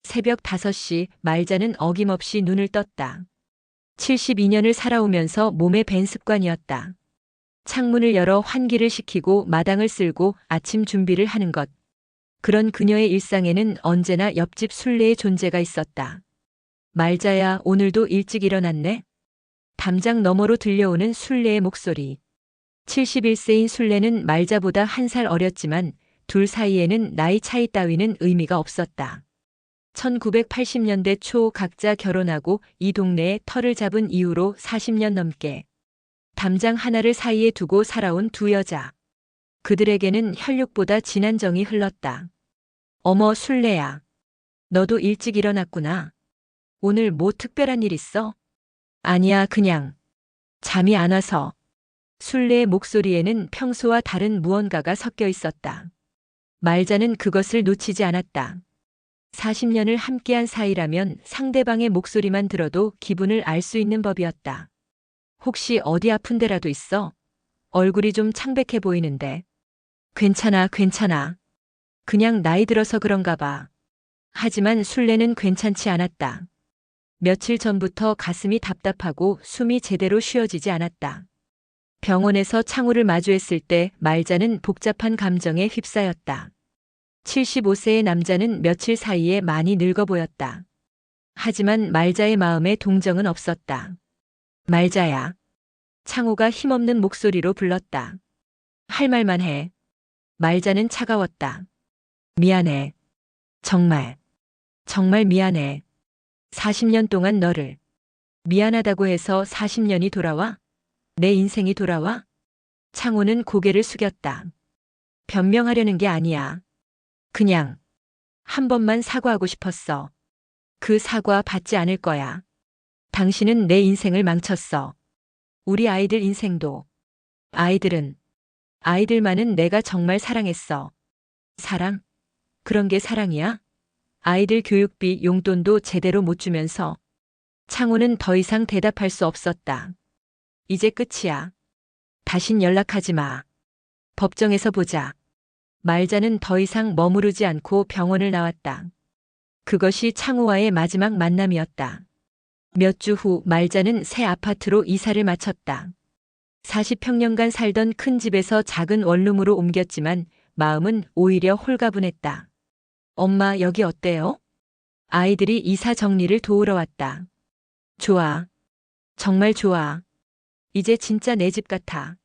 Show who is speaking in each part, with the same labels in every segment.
Speaker 1: 새벽 5시 말자는 어김없이 눈을 떴다. 72년을 살아오면서 몸에 밴 습관이었다. 창문을 열어 환기를 시키고 마당을 쓸고 아침 준비를 하는 것. 그런 그녀의 일상에는 언제나 옆집 순례의 존재가 있었다. 말자야, 오늘도 일찍 일어났네? 담장 너머로 들려오는 순례의 목소리. 71세인 순례는 말자보다 1살 어렸지만 둘 사이에는 나이 차이 따위는 의미가 없었다. 1980년대 초 각자 결혼하고 이 동네에 터를 잡은 이후로 40년 넘게 담장 하나를 사이에 두고 살아온 두 여자. 그들에게는 혈육보다 진한 정이 흘렀다. 어머, 순례야. 너도 일찍 일어났구나. 오늘 뭐 특별한 일 있어? 아니야, 그냥 잠이 안 와서. 순례의 목소리에는 평소와 다른 무언가가 섞여 있었다. 말자는 그것을 놓치지 않았다. 40년을 함께한 사이라면 상대방의 목소리만 들어도 기분을 알 수 있는 법이었다. 혹시 어디 아픈 데라도 있어? 얼굴이 좀 창백해 보이는데. 괜찮아, 괜찮아. 그냥 나이 들어서 그런가 봐. 하지만 순례는 괜찮지 않았다. 며칠 전부터 가슴이 답답하고 숨이 제대로 쉬어지지 않았다. 병원에서 창우를 마주했을 때 말자는 복잡한 감정에 휩싸였다. 75세의 남자는 며칠 사이에 많이 늙어 보였다. 하지만 말자의 마음에 동정은 없었다. 말자야. 창우가 힘없는 목소리로 불렀다. 할 말만 해. 말자는 차가웠다. 미안해. 정말. 정말 미안해. 40년 동안 너를. 미안하다고 해서 40년이 돌아와? 내 인생이 돌아와? 창우는 고개를 숙였다. 변명하려는 게 아니야. 그냥 한 번만 사과하고 싶었어. 그 사과 받지 않을 거야. 당신은 내 인생을 망쳤어. 우리 아이들 인생도. 아이들만은 내가 정말 사랑했어. 사랑? 그런 게 사랑이야? 아이들 교육비 용돈도 제대로 못 주면서. 창우는 더 이상 대답할 수 없었다. 이제 끝이야. 다신 연락하지 마. 법정에서 보자. 말자는 더 이상 머무르지 않고 병원을 나왔다. 그것이 창우와의 마지막 만남이었다. 몇 주 후 말자는 새 아파트로 이사를 마쳤다. 40평년간 살던 큰 집에서 작은 원룸으로 옮겼지만 마음은 오히려 홀가분했다. 엄마, 여기 어때요? 아이들이 이사 정리를 도우러 왔다. 좋아. 정말 좋아. 이제 진짜 내 집 같아.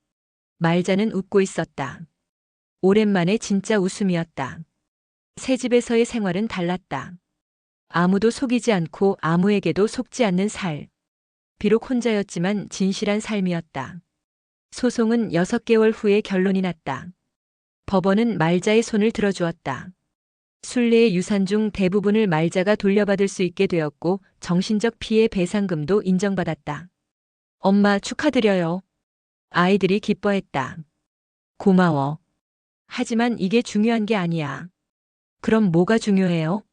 Speaker 1: 말자는 웃고 있었다. 오랜만에 진짜 웃음이었다. 새 집에서의 생활은 달랐다. 아무도 속이지 않고 아무에게도 속지 않는 살. 비록 혼자였지만 진실한 삶이었다. 소송은 6개월 후에 결론이 났다. 법원은 말자의 손을 들어주었다. 순례의 유산 중 대부분을 말자가 돌려받을 수 있게 되었고 정신적 피해 배상금도 인정받았다. 엄마, 축하드려요. 아이들이 기뻐했다. 고마워. 하지만 이게 중요한 게 아니야. 그럼 뭐가 중요해요?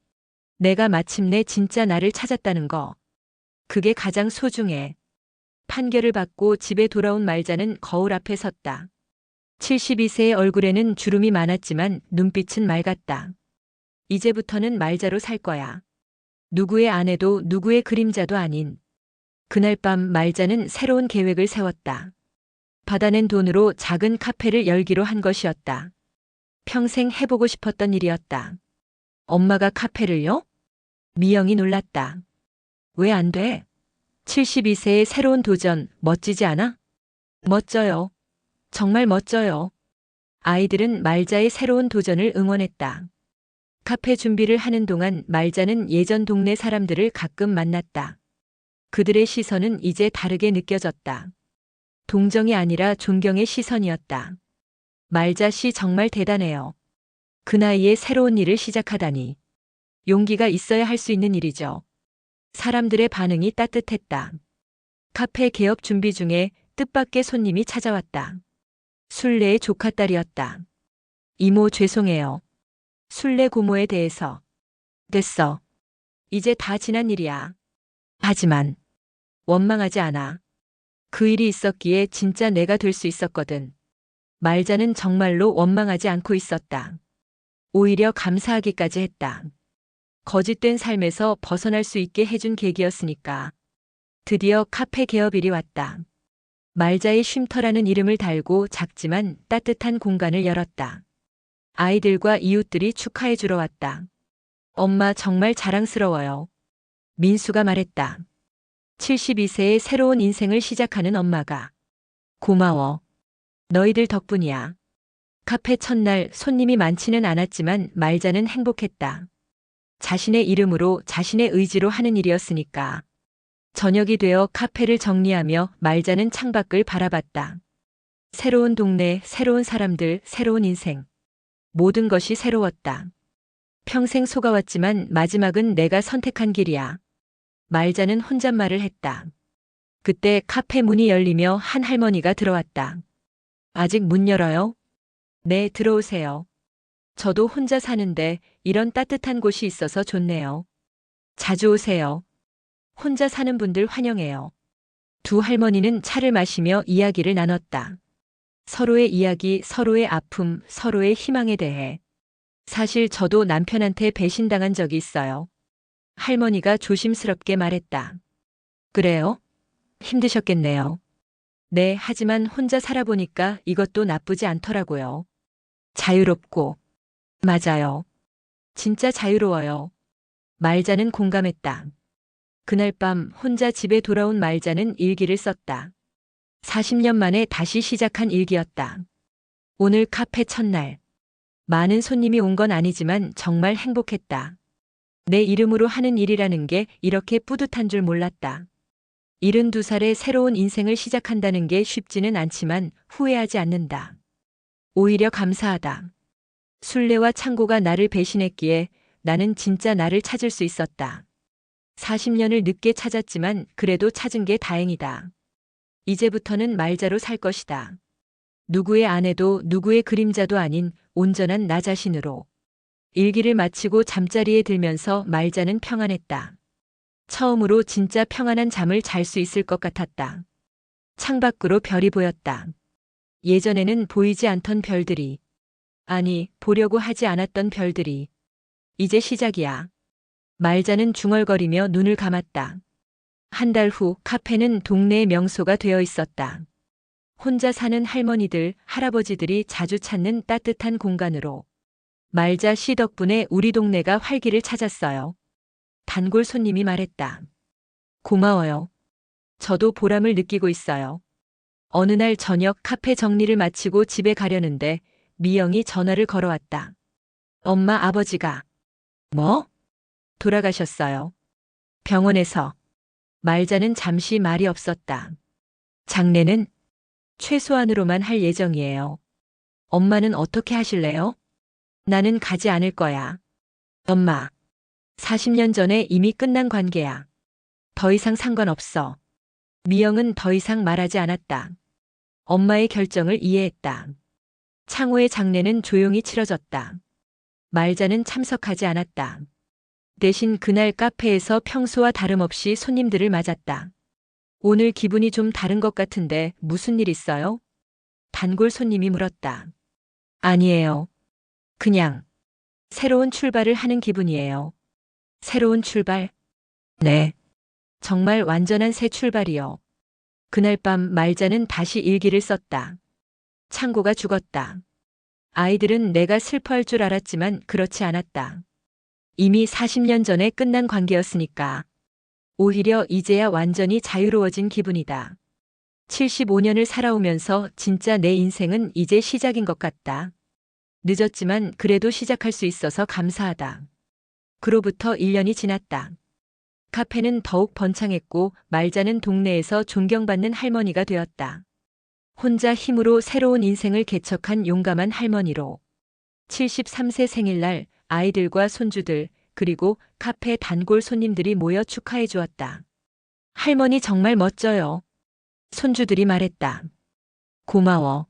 Speaker 1: 내가 마침내 진짜 나를 찾았다는 거. 그게 가장 소중해. 판결을 받고 집에 돌아온 말자는 거울 앞에 섰다. 72세의 얼굴에는 주름이 많았지만 눈빛은 맑았다. 이제부터는 말자로 살 거야. 누구의 아내도 누구의 그림자도 아닌. 그날 밤 말자는 새로운 계획을 세웠다. 받아낸 돈으로 작은 카페를 열기로 한 것이었다. 평생 해보고 싶었던 일이었다. 엄마가 카페를요? 미영이 놀랐다. 왜 안 돼? 72세의 새로운 도전, 멋지지 않아? 멋져요. 정말 멋져요. 아이들은 말자의 새로운 도전을 응원했다. 카페 준비를 하는 동안 말자는 예전 동네 사람들을 가끔 만났다. 그들의 시선은 이제 다르게 느껴졌다. 동정이 아니라 존경의 시선이었다. 말자 씨 정말 대단해요. 그 나이에 새로운 일을 시작하다니. 용기가 있어야 할 수 있는 일이죠. 사람들의 반응이 따뜻했다. 카페 개업 준비 중에 뜻밖의 손님이 찾아왔다. 순례의 조카딸이었다. 이모, 죄송해요. 순례 고모에 대해서. 됐어. 이제 다 지난 일이야. 하지만 원망하지 않아. 그 일이 있었기에 진짜 내가 될 수 있었거든. 말자는 정말로 원망하지 않고 있었다. 오히려 감사하기까지 했다. 거짓된 삶에서 벗어날 수 있게 해준 계기였으니까. 드디어 카페 개업일이 왔다. 말자의 쉼터라는 이름을 달고 작지만 따뜻한 공간을 열었다. 아이들과 이웃들이 축하해 주러 왔다. 엄마 정말 자랑스러워요. 민수가 말했다. 72세의 새로운 인생을 시작하는 엄마가. 고마워. 너희들 덕분이야. 카페 첫날 손님이 많지는 않았지만 말자는 행복했다. 자신의 이름으로 자신의 의지로 하는 일이었으니까. 저녁이 되어 카페를 정리하며 말자는 창밖을 바라봤다. 새로운 동네, 새로운 사람들, 새로운 인생. 모든 것이 새로웠다. 평생 속아왔지만 마지막은 내가 선택한 길이야. 말자는 혼잣말을 했다. 그때 카페 문이 열리며 한 할머니가 들어왔다. 아직 문 열어요? 네, 들어오세요. 저도 혼자 사는데 이런 따뜻한 곳이 있어서 좋네요. 자주 오세요. 혼자 사는 분들 환영해요. 두 할머니는 차를 마시며 이야기를 나눴다. 서로의 이야기, 서로의 아픔, 서로의 희망에 대해. 사실 저도 남편한테 배신당한 적이 있어요. 할머니가 조심스럽게 말했다. 그래요? 힘드셨겠네요. 네, 하지만 혼자 살아보니까 이것도 나쁘지 않더라고요. 자유롭고. 맞아요. 진짜 자유로워요. 말자는 공감했다. 그날 밤 혼자 집에 돌아온 말자는 일기를 썼다. 40년 만에 다시 시작한 일기였다. 오늘 카페 첫날. 많은 손님이 온 건 아니지만 정말 행복했다. 내 이름으로 하는 일이라는 게 이렇게 뿌듯한 줄 몰랐다. 72살의 새로운 인생을 시작한다는 게 쉽지는 않지만 후회하지 않는다. 오히려 감사하다. 순례와 창고가 나를 배신했기에 나는 진짜 나를 찾을 수 있었다. 40년을 늦게 찾았지만 그래도 찾은 게 다행이다. 이제부터는 말자로 살 것이다. 누구의 아내도 누구의 그림자도 아닌 온전한 나 자신으로. 일기를 마치고 잠자리에 들면서 말자는 평안했다. 처음으로 진짜 평안한 잠을 잘 수 있을 것 같았다. 창밖으로 별이 보였다. 예전에는 보이지 않던 별들이. 아니, 보려고 하지 않았던 별들이. 이제 시작이야. 말자는 중얼거리며 눈을 감았다. 한 달 후 카페는 동네의 명소가 되어 있었다. 혼자 사는 할머니들, 할아버지들이 자주 찾는 따뜻한 공간으로. 말자 씨 덕분에 우리 동네가 활기를 찾았어요. 단골 손님이 말했다. 고마워요. 저도 보람을 느끼고 있어요. 어느 날 저녁 카페 정리를 마치고 집에 가려는데 미영이 전화를 걸어왔다. 엄마 아버지가. 뭐? 돌아가셨어요. 병원에서. 말자는 잠시 말이 없었다. 장례는 최소한으로만 할 예정이에요. 엄마는 어떻게 하실래요? 나는 가지 않을 거야. 엄마. 40년 전에 이미 끝난 관계야. 더 이상 상관없어. 미영은 더 이상 말하지 않았다. 엄마의 결정을 이해했다. 창호의 장례는 조용히 치러졌다. 말자는 참석하지 않았다. 대신 그날 카페에서 평소와 다름없이 손님들을 맞았다. 오늘 기분이 좀 다른 것 같은데 무슨 일 있어요? 단골 손님이 물었다. 아니에요. 그냥 새로운 출발을 하는 기분이에요. 새로운 출발? 네. 정말 완전한 새 출발이요. 그날 밤 말자는 다시 일기를 썼다. 창고가 죽었다. 아이들은 내가 슬퍼할 줄 알았지만 그렇지 않았다. 이미 40년 전에 끝난 관계였으니까. 오히려 이제야 완전히 자유로워진 기분이다. 75년을 살아오면서 진짜 내 인생은 이제 시작인 것 같다. 늦었지만 그래도 시작할 수 있어서 감사하다. 그로부터 1년이 지났다. 카페는 더욱 번창했고 말자는 동네에서 존경받는 할머니가 되었다. 혼자 힘으로 새로운 인생을 개척한 용감한 할머니로. 73세 생일날 아이들과 손주들 그리고 카페 단골 손님들이 모여 축하해 주었다. 할머니 정말 멋져요. 손주들이 말했다. 고마워.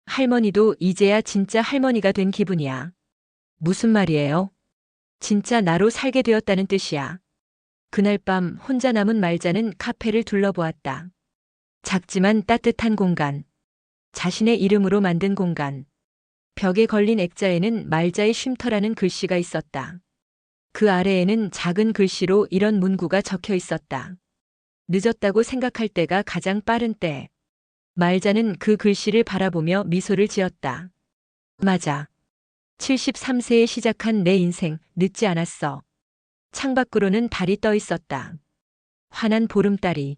Speaker 1: 할머니도 이제야 진짜 할머니가 된 기분이야. 무슨 말이에요? 진짜 나로 살게 되었다는 뜻이야. 그날 밤 혼자 남은 말자는 카페를 둘러보았다. 작지만 따뜻한 공간. 자신의 이름으로 만든 공간. 벽에 걸린 액자에는 말자의 쉼터라는 글씨가 있었다. 그 아래에는 작은 글씨로 이런 문구가 적혀 있었다. 늦었다고 생각할 때가 가장 빠른 때. 말자는 그 글씨를 바라보며 미소를 지었다. 맞아. 73세에 시작한 내 인생, 늦지 않았어. 창밖으로는 달이 떠 있었다. 환한 보름달이.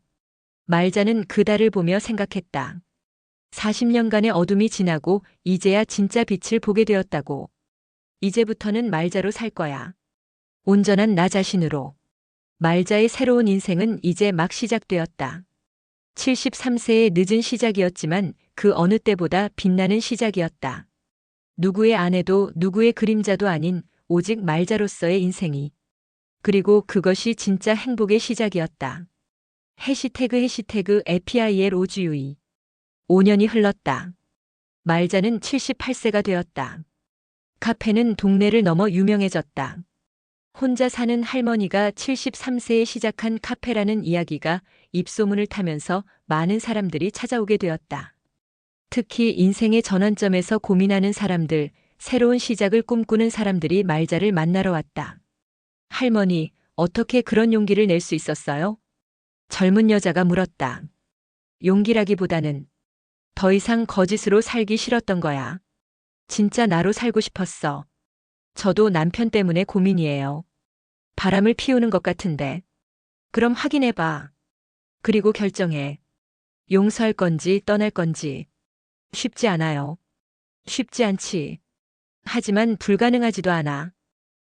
Speaker 1: 말자는 그 달을 보며 생각했다. 40년간의 어둠이 지나고 이제야 진짜 빛을 보게 되었다고. 이제부터는 말자로 살 거야. 온전한 나 자신으로. 말자의 새로운 인생은 이제 막 시작되었다. 73세의 늦은 시작이었지만 그 어느 때보다 빛나는 시작이었다. 누구의 아내도 누구의 그림자도 아닌 오직 말자로서의 인생이. 그리고 그것이 진짜 행복의 시작이었다. 해시태그 FIL 오주유이. 5년이 흘렀다. 말자는 78세가 되었다. 카페는 동네를 넘어 유명해졌다. 혼자 사는 할머니가 73세에 시작한 카페라는 이야기가 입소문을 타면서 많은 사람들이 찾아오게 되었다. 특히 인생의 전환점에서 고민하는 사람들, 새로운 시작을 꿈꾸는 사람들이 말자를 만나러 왔다. 할머니, 어떻게 그런 용기를 낼 수 있었어요? 젊은 여자가 물었다. 용기라기보다는 더 이상 거짓으로 살기 싫었던 거야. 진짜 나로 살고 싶었어. 저도 남편 때문에 고민이에요. 바람을 피우는 것 같은데. 그럼 확인해봐. 그리고 결정해. 용서할 건지 떠날 건지. 쉽지 않아요. 쉽지 않지. 하지만 불가능하지도 않아.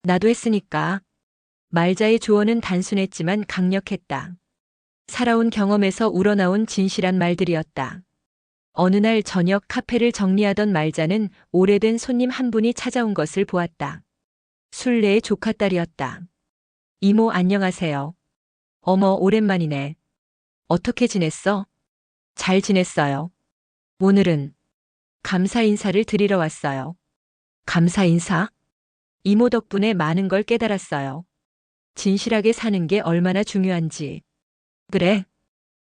Speaker 1: 나도 했으니까. 말자의 조언은 단순했지만 강력했다. 살아온 경험에서 우러나온 진실한 말들이었다. 어느 날 저녁 카페를 정리하던 말자는 오래된 손님 한 분이 찾아온 것을 보았다. 순례의 조카딸이었다. 이모 안녕하세요. 어머 오랜만이네. 어떻게 지냈어? 잘 지냈어요. 오늘은 감사 인사를 드리러 왔어요. 감사 인사? 이모 덕분에 많은 걸 깨달았어요. 진실하게 사는 게 얼마나 중요한지. 그래?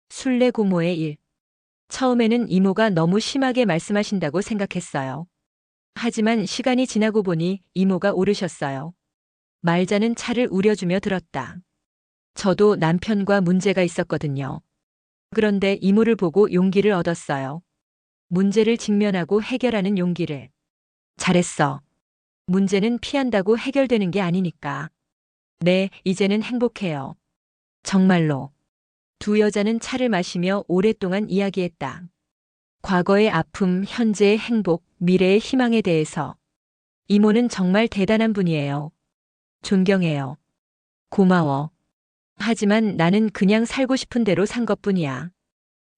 Speaker 1: 순례 고모의 일. 처음에는 이모가 너무 심하게 말씀하신다고 생각했어요. 하지만 시간이 지나고 보니 이모가 오르셨어요. 말자는 차를 우려주며 들었다. 저도 남편과 문제가 있었거든요. 그런데 이모를 보고 용기를 얻었어요. 문제를 직면하고 해결하는 용기를. 잘했어. 문제는 피한다고 해결되는 게 아니니까. 네, 이제는 행복해요. 정말로. 두 여자는 차를 마시며 오랫동안 이야기했다. 과거의 아픔, 현재의 행복, 미래의 희망에 대해서. 이모는 정말 대단한 분이에요. 존경해요. 고마워. 하지만 나는 그냥 살고 싶은 대로 산 것뿐이야.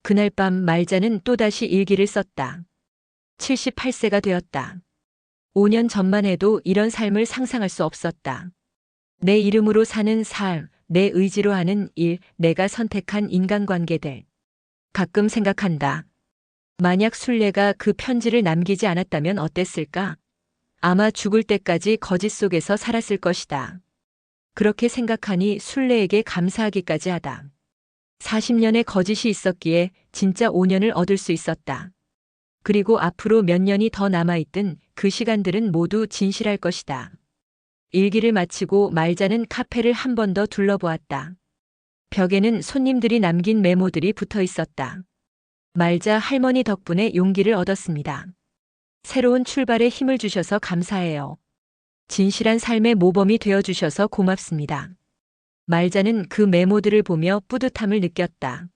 Speaker 1: 그날 밤 말자는 또다시 일기를 썼다. 78세가 되었다. 5년 전만 해도 이런 삶을 상상할 수 없었다. 내 이름으로 사는 삶, 내 의지로 하는 일, 내가 선택한 인간관계들. 가끔 생각한다. 만약 순례가 그 편지를 남기지 않았다면 어땠을까? 아마 죽을 때까지 거짓 속에서 살았을 것이다. 그렇게 생각하니 순례에게 감사하기까지 하다. 40년의 거짓이 있었기에 진짜 5년을 얻을 수 있었다. 그리고 앞으로 몇 년이 더 남아있든 그 시간들은 모두 진실할 것이다. 일기를 마치고 말자는 카페를 한 번 더 둘러보았다. 벽에는 손님들이 남긴 메모들이 붙어 있었다. 말자 할머니 덕분에 용기를 얻었습니다. 새로운 출발에 힘을 주셔서 감사해요. 진실한 삶의 모범이 되어주셔서 고맙습니다. 말자는 그 메모들을 보며 뿌듯함을 느꼈다.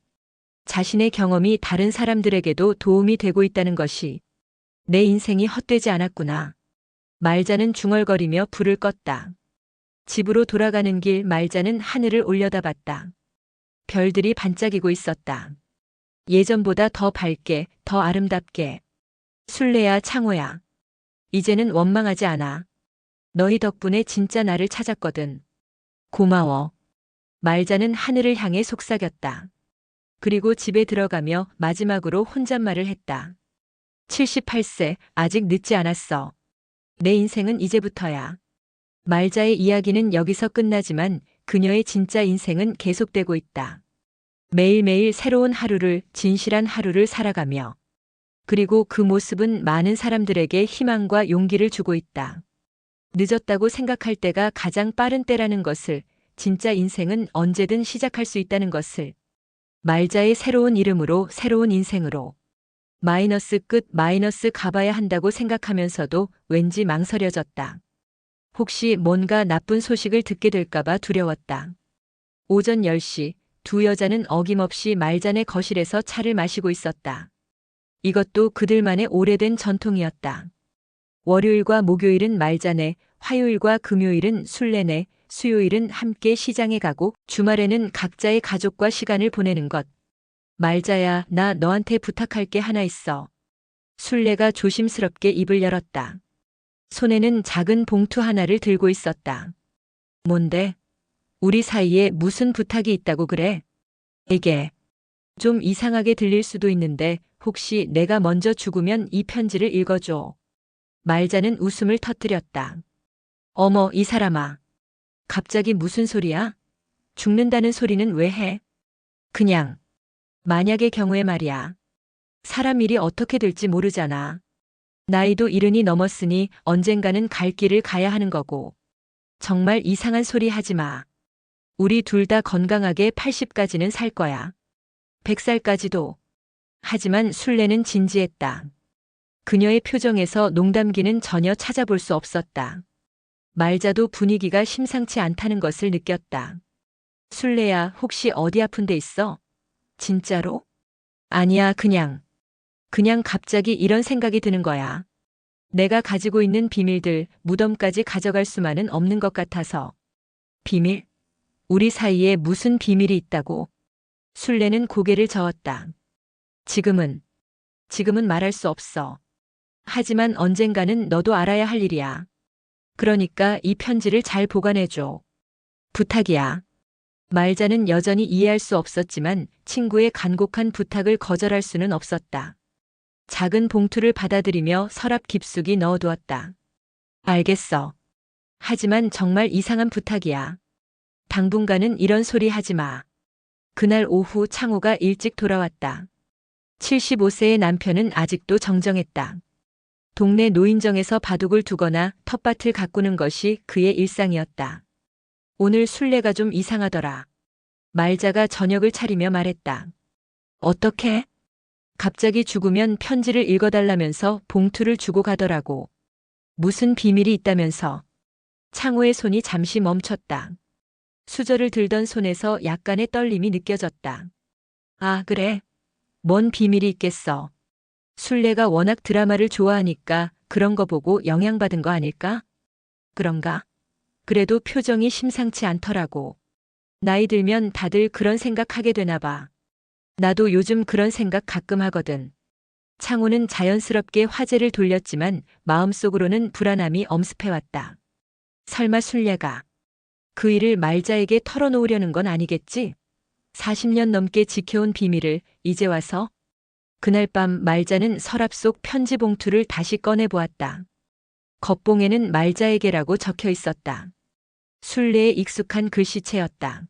Speaker 1: 자신의 경험이 다른 사람들에게도 도움이 되고 있다는 것이 내 인생이 헛되지 않았구나. 말자는 중얼거리며 불을 껐다. 집으로 돌아가는 길 말자는 하늘을 올려다봤다. 별들이 반짝이고 있었다. 예전보다 더 밝게, 더 아름답게. 순례야 창호야. 이제는 원망하지 않아. 너희 덕분에 진짜 나를 찾았거든. 고마워. 말자는 하늘을 향해 속삭였다. 그리고 집에 들어가며 마지막으로 혼잣말을 했다. 78세, 아직 늦지 않았어. 내 인생은 이제부터야. 말자의 이야기는 여기서 끝나지만 그녀의 진짜 인생은 계속되고 있다. 매일매일 새로운 하루를, 진실한 하루를 살아가며. 그리고 그 모습은 많은 사람들에게 희망과 용기를 주고 있다. 늦었다고 생각할 때가 가장 빠른 때라는 것을, 진짜 인생은 언제든 시작할 수 있다는 것을. 말자의 새로운 이름으로 새로운 인생으로. 마이너스 끝 마이너스 가봐야 한다고 생각하면서도 왠지 망설여졌다. 혹시 뭔가 나쁜 소식을 듣게 될까봐 두려웠다. 오전 10시 두 여자는 어김없이 말잔의 거실에서 차를 마시고 있었다. 이것도 그들만의 오래된 전통이었다. 월요일과 목요일은 말잔에, 화요일과 금요일은 술래네, 수요일은 함께 시장에 가고 주말에는 각자의 가족과 시간을 보내는 것. 말자야, 나 너한테 부탁할 게 하나 있어. 술래가 조심스럽게 입을 열었다. 손에는 작은 봉투 하나를 들고 있었다. 뭔데? 우리 사이에 무슨 부탁이 있다고 그래? 이게 좀 이상하게 들릴 수도 있는데 혹시 내가 먼저 죽으면 이 편지를 읽어줘. 말자는 웃음을 터뜨렸다. 어머, 이 사람아. 갑자기 무슨 소리야? 죽는다는 소리는 왜 해? 그냥. 만약의 경우에 말이야. 사람 일이 어떻게 될지 모르잖아. 나이도 70이 넘었으니 언젠가는 갈 길을 가야 하는 거고. 정말 이상한 소리 하지 마. 우리 둘 다 건강하게 80까지는 살 거야. 100살까지도. 하지만 술래는 진지했다. 그녀의 표정에서 농담기는 전혀 찾아볼 수 없었다. 말자도 분위기가 심상치 않다는 것을 느꼈다. 술래야, 혹시 어디 아픈 데 있어? 진짜로? 아니야, 그냥 갑자기 이런 생각이 드는 거야. 내가 가지고 있는 비밀들, 무덤까지 가져갈 수만은 없는 것 같아서. 비밀? 우리 사이에 무슨 비밀이 있다고? 술래는 고개를 저었다. 지금은 말할 수 없어. 하지만 언젠가는 너도 알아야 할 일이야. 그러니까 이 편지를 잘 보관해줘. 부탁이야. 말자는 여전히 이해할 수 없었지만 친구의 간곡한 부탁을 거절할 수는 없었다. 작은 봉투를 받아들이며 서랍 깊숙이 넣어두었다. 알겠어. 하지만 정말 이상한 부탁이야. 당분간은 이런 소리 하지 마. 그날 오후 창호가 일찍 돌아왔다. 75세의 남편은 아직도 정정했다. 동네 노인정에서 바둑을 두거나 텃밭을 가꾸는 것이 그의 일상이었다. 오늘 술래가 좀 이상하더라. 말자가 저녁을 차리며 말했다. 어떻게? 갑자기 죽으면 편지를 읽어달라면서 봉투를 주고 가더라고. 무슨 비밀이 있다면서. 창호의 손이 잠시 멈췄다. 수저를 들던 손에서 약간의 떨림이 느껴졌다. 아, 그래? 뭔 비밀이 있겠어. 술래가 워낙 드라마를 좋아하니까 그런 거 보고 영향받은 거 아닐까? 그런가? 그래도 표정이 심상치 않더라고. 나이 들면 다들 그런 생각하게 되나 봐. 나도 요즘 그런 생각 가끔 하거든. 창호는 자연스럽게 화제를 돌렸지만 마음속으로는 불안함이 엄습해왔다. 설마 술래가 그 일을 말자에게 털어놓으려는 건 아니겠지? 40년 넘게 지켜온 비밀을 이제 와서? 그날 밤 말자는 서랍 속 편지 봉투를 다시 꺼내보았다. 겉봉에는 말자에게라고 적혀 있었다. 술래에 익숙한 글씨체였다.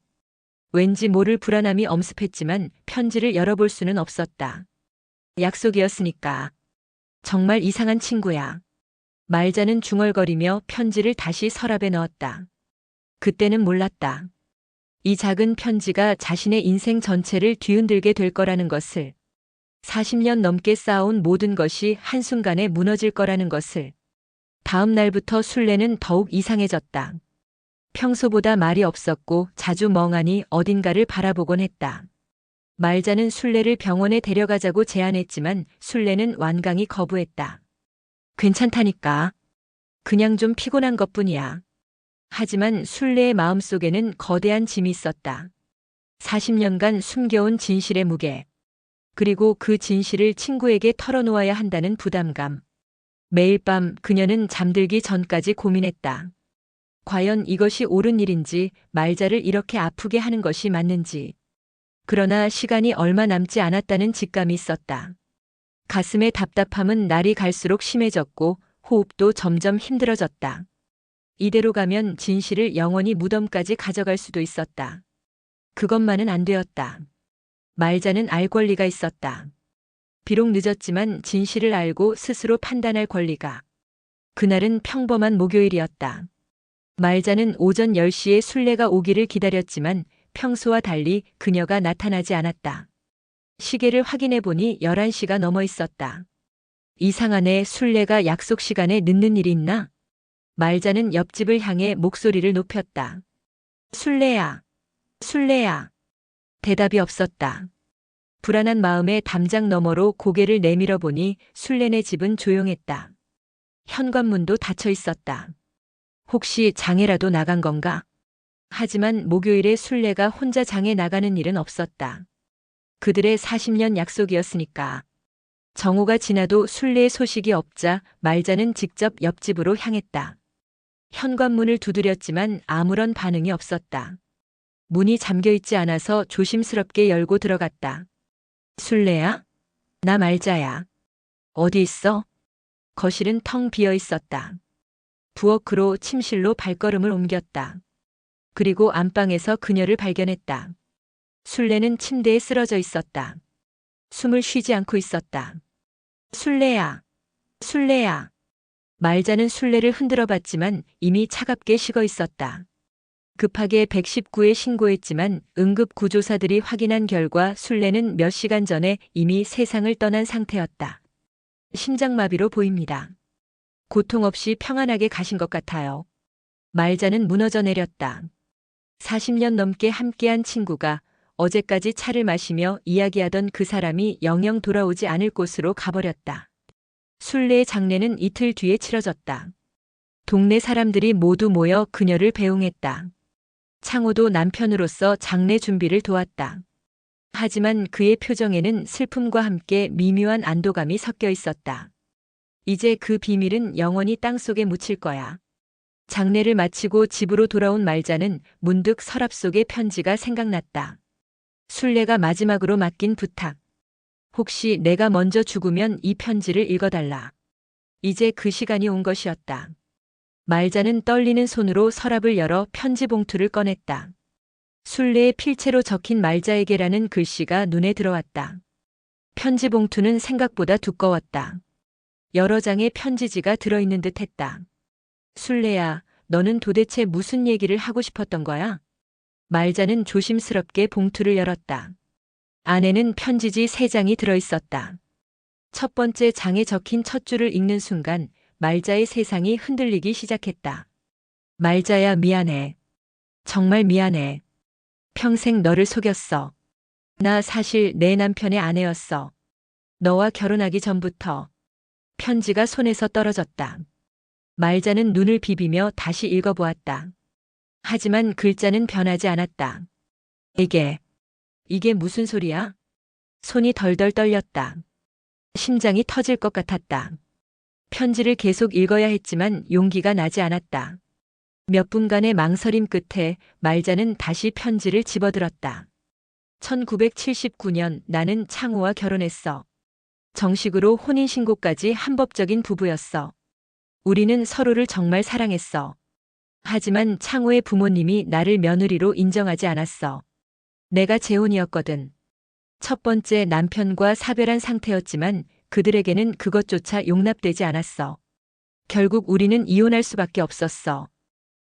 Speaker 1: 왠지 모를 불안함이 엄습했지만 편지를 열어볼 수는 없었다. 약속이었으니까. 정말 이상한 친구야. 말자는 중얼거리며 편지를 다시 서랍에 넣었다. 그때는 몰랐다. 이 작은 편지가 자신의 인생 전체를 뒤흔들게 될 거라는 것을. 40년 넘게 쌓아온 모든 것이 한순간에 무너질 거라는 것을. 다음 날부터 술래는 더욱 이상해졌다. 평소보다 말이 없었고 자주 멍하니 어딘가를 바라보곤 했다. 말자는 술래를 병원에 데려가자고 제안했지만 술래는 완강히 거부했다. 괜찮다니까. 그냥 좀 피곤한 것뿐이야. 하지만 술래의 마음속에는 거대한 짐이 있었다. 40년간 숨겨온 진실의 무게. 그리고 그 진실을 친구에게 털어놓아야 한다는 부담감. 매일 밤 그녀는 잠들기 전까지 고민했다. 과연 이것이 옳은 일인지, 말자를 이렇게 아프게 하는 것이 맞는지. 그러나 시간이 얼마 남지 않았다는 직감이 있었다. 가슴의 답답함은 날이 갈수록 심해졌고 호흡도 점점 힘들어졌다. 이대로 가면 진실을 영원히 무덤까지 가져갈 수도 있었다. 그것만은 안 되었다. 말자는 알 권리가 있었다. 비록 늦었지만 진실을 알고 스스로 판단할 권리가. 그날은 평범한 목요일이었다. 말자는 오전 10시에 순례가 오기를 기다렸지만 평소와 달리 그녀가 나타나지 않았다. 시계를 확인해 보니 11시가 넘어 있었다. 이상하네. 순례가 약속 시간에 늦는 일이 있나? 말자는 옆집을 향해 목소리를 높였다. 순례야, 순례야. 대답이 없었다. 불안한 마음에 담장 너머로 고개를 내밀어 보니 순례네 집은 조용했다. 현관문도 닫혀 있었다. 혹시 장에라도 나간 건가? 하지만 목요일에 순례가 혼자 장에 나가는 일은 없었다. 그들의 40년 약속이었으니까. 정오가 지나도 순례의 소식이 없자 말자는 직접 옆집으로 향했다. 현관문을 두드렸지만 아무런 반응이 없었다. 문이 잠겨 있지 않아서 조심스럽게 열고 들어갔다. 순례야? 나 말자야. 어디 있어? 거실은 텅 비어 있었다. 부엌으로 침실로 발걸음을 옮겼다. 그리고 안방에서 그녀를 발견했다. 순례는 침대에 쓰러져 있었다. 숨을 쉬지 않고 있었다. 순례야, 순례야. 말자는 순례를 흔들어 봤지만 이미 차갑게 식어 있었다. 급하게 119에 신고했지만 응급구조사들이 확인한 결과 순례는 몇 시간 전에 이미 세상을 떠난 상태였다. 심장마비로 보입니다. 고통 없이 평안하게 가신 것 같아요. 말자는 무너져 내렸다. 40년 넘게 함께한 친구가 어제까지 차를 마시며 이야기하던 그 사람이 영영 돌아오지 않을 곳으로 가버렸다. 순례의 장례는 이틀 뒤에 치러졌다. 동네 사람들이 모두 모여 그녀를 배웅했다. 창호도 남편으로서 장례 준비를 도왔다. 하지만 그의 표정에는 슬픔과 함께 미묘한 안도감이 섞여 있었다. 이제 그 비밀은 영원히 땅속에 묻힐 거야. 장례를 마치고 집으로 돌아온 말자는 문득 서랍 속의 편지가 생각났다. 순례가 마지막으로 맡긴 부탁. 혹시 내가 먼저 죽으면 이 편지를 읽어달라. 이제 그 시간이 온 것이었다. 말자는 떨리는 손으로 서랍을 열어 편지 봉투를 꺼냈다. 순례의 필체로 적힌 말자에게라는 글씨가 눈에 들어왔다. 편지 봉투는 생각보다 두꺼웠다. 여러 장의 편지지가 들어있는 듯 했다. 순례야, 너는 도대체 무슨 얘기를 하고 싶었던 거야? 말자는 조심스럽게 봉투를 열었다. 안에는 편지지 3장이 들어있었다. 첫 번째 장에 적힌 첫 줄을 읽는 순간 말자의 세상이 흔들리기 시작했다. 말자야, 미안해. 정말 미안해. 평생 너를 속였어. 나 사실 내 남편의 아내였어. 너와 결혼하기 전부터. 편지가 손에서 떨어졌다. 말자는 눈을 비비며 다시 읽어보았다. 하지만 글자는 변하지 않았다. 이게 무슨 소리야? 손이 덜덜 떨렸다. 심장이 터질 것 같았다. 편지를 계속 읽어야 했지만 용기가 나지 않았다. 몇 분간의 망설임 끝에 말자는 다시 편지를 집어들었다. 1979년 나는 창호와 결혼했어. 정식으로 혼인신고까지 합법적인 부부였어. 우리는 서로를 정말 사랑했어. 하지만 창호의 부모님이 나를 며느리로 인정하지 않았어. 내가 재혼이었거든. 첫 번째 남편과 사별한 상태였지만 그들에게는 그것조차 용납되지 않았어. 결국 우리는 이혼할 수밖에 없었어.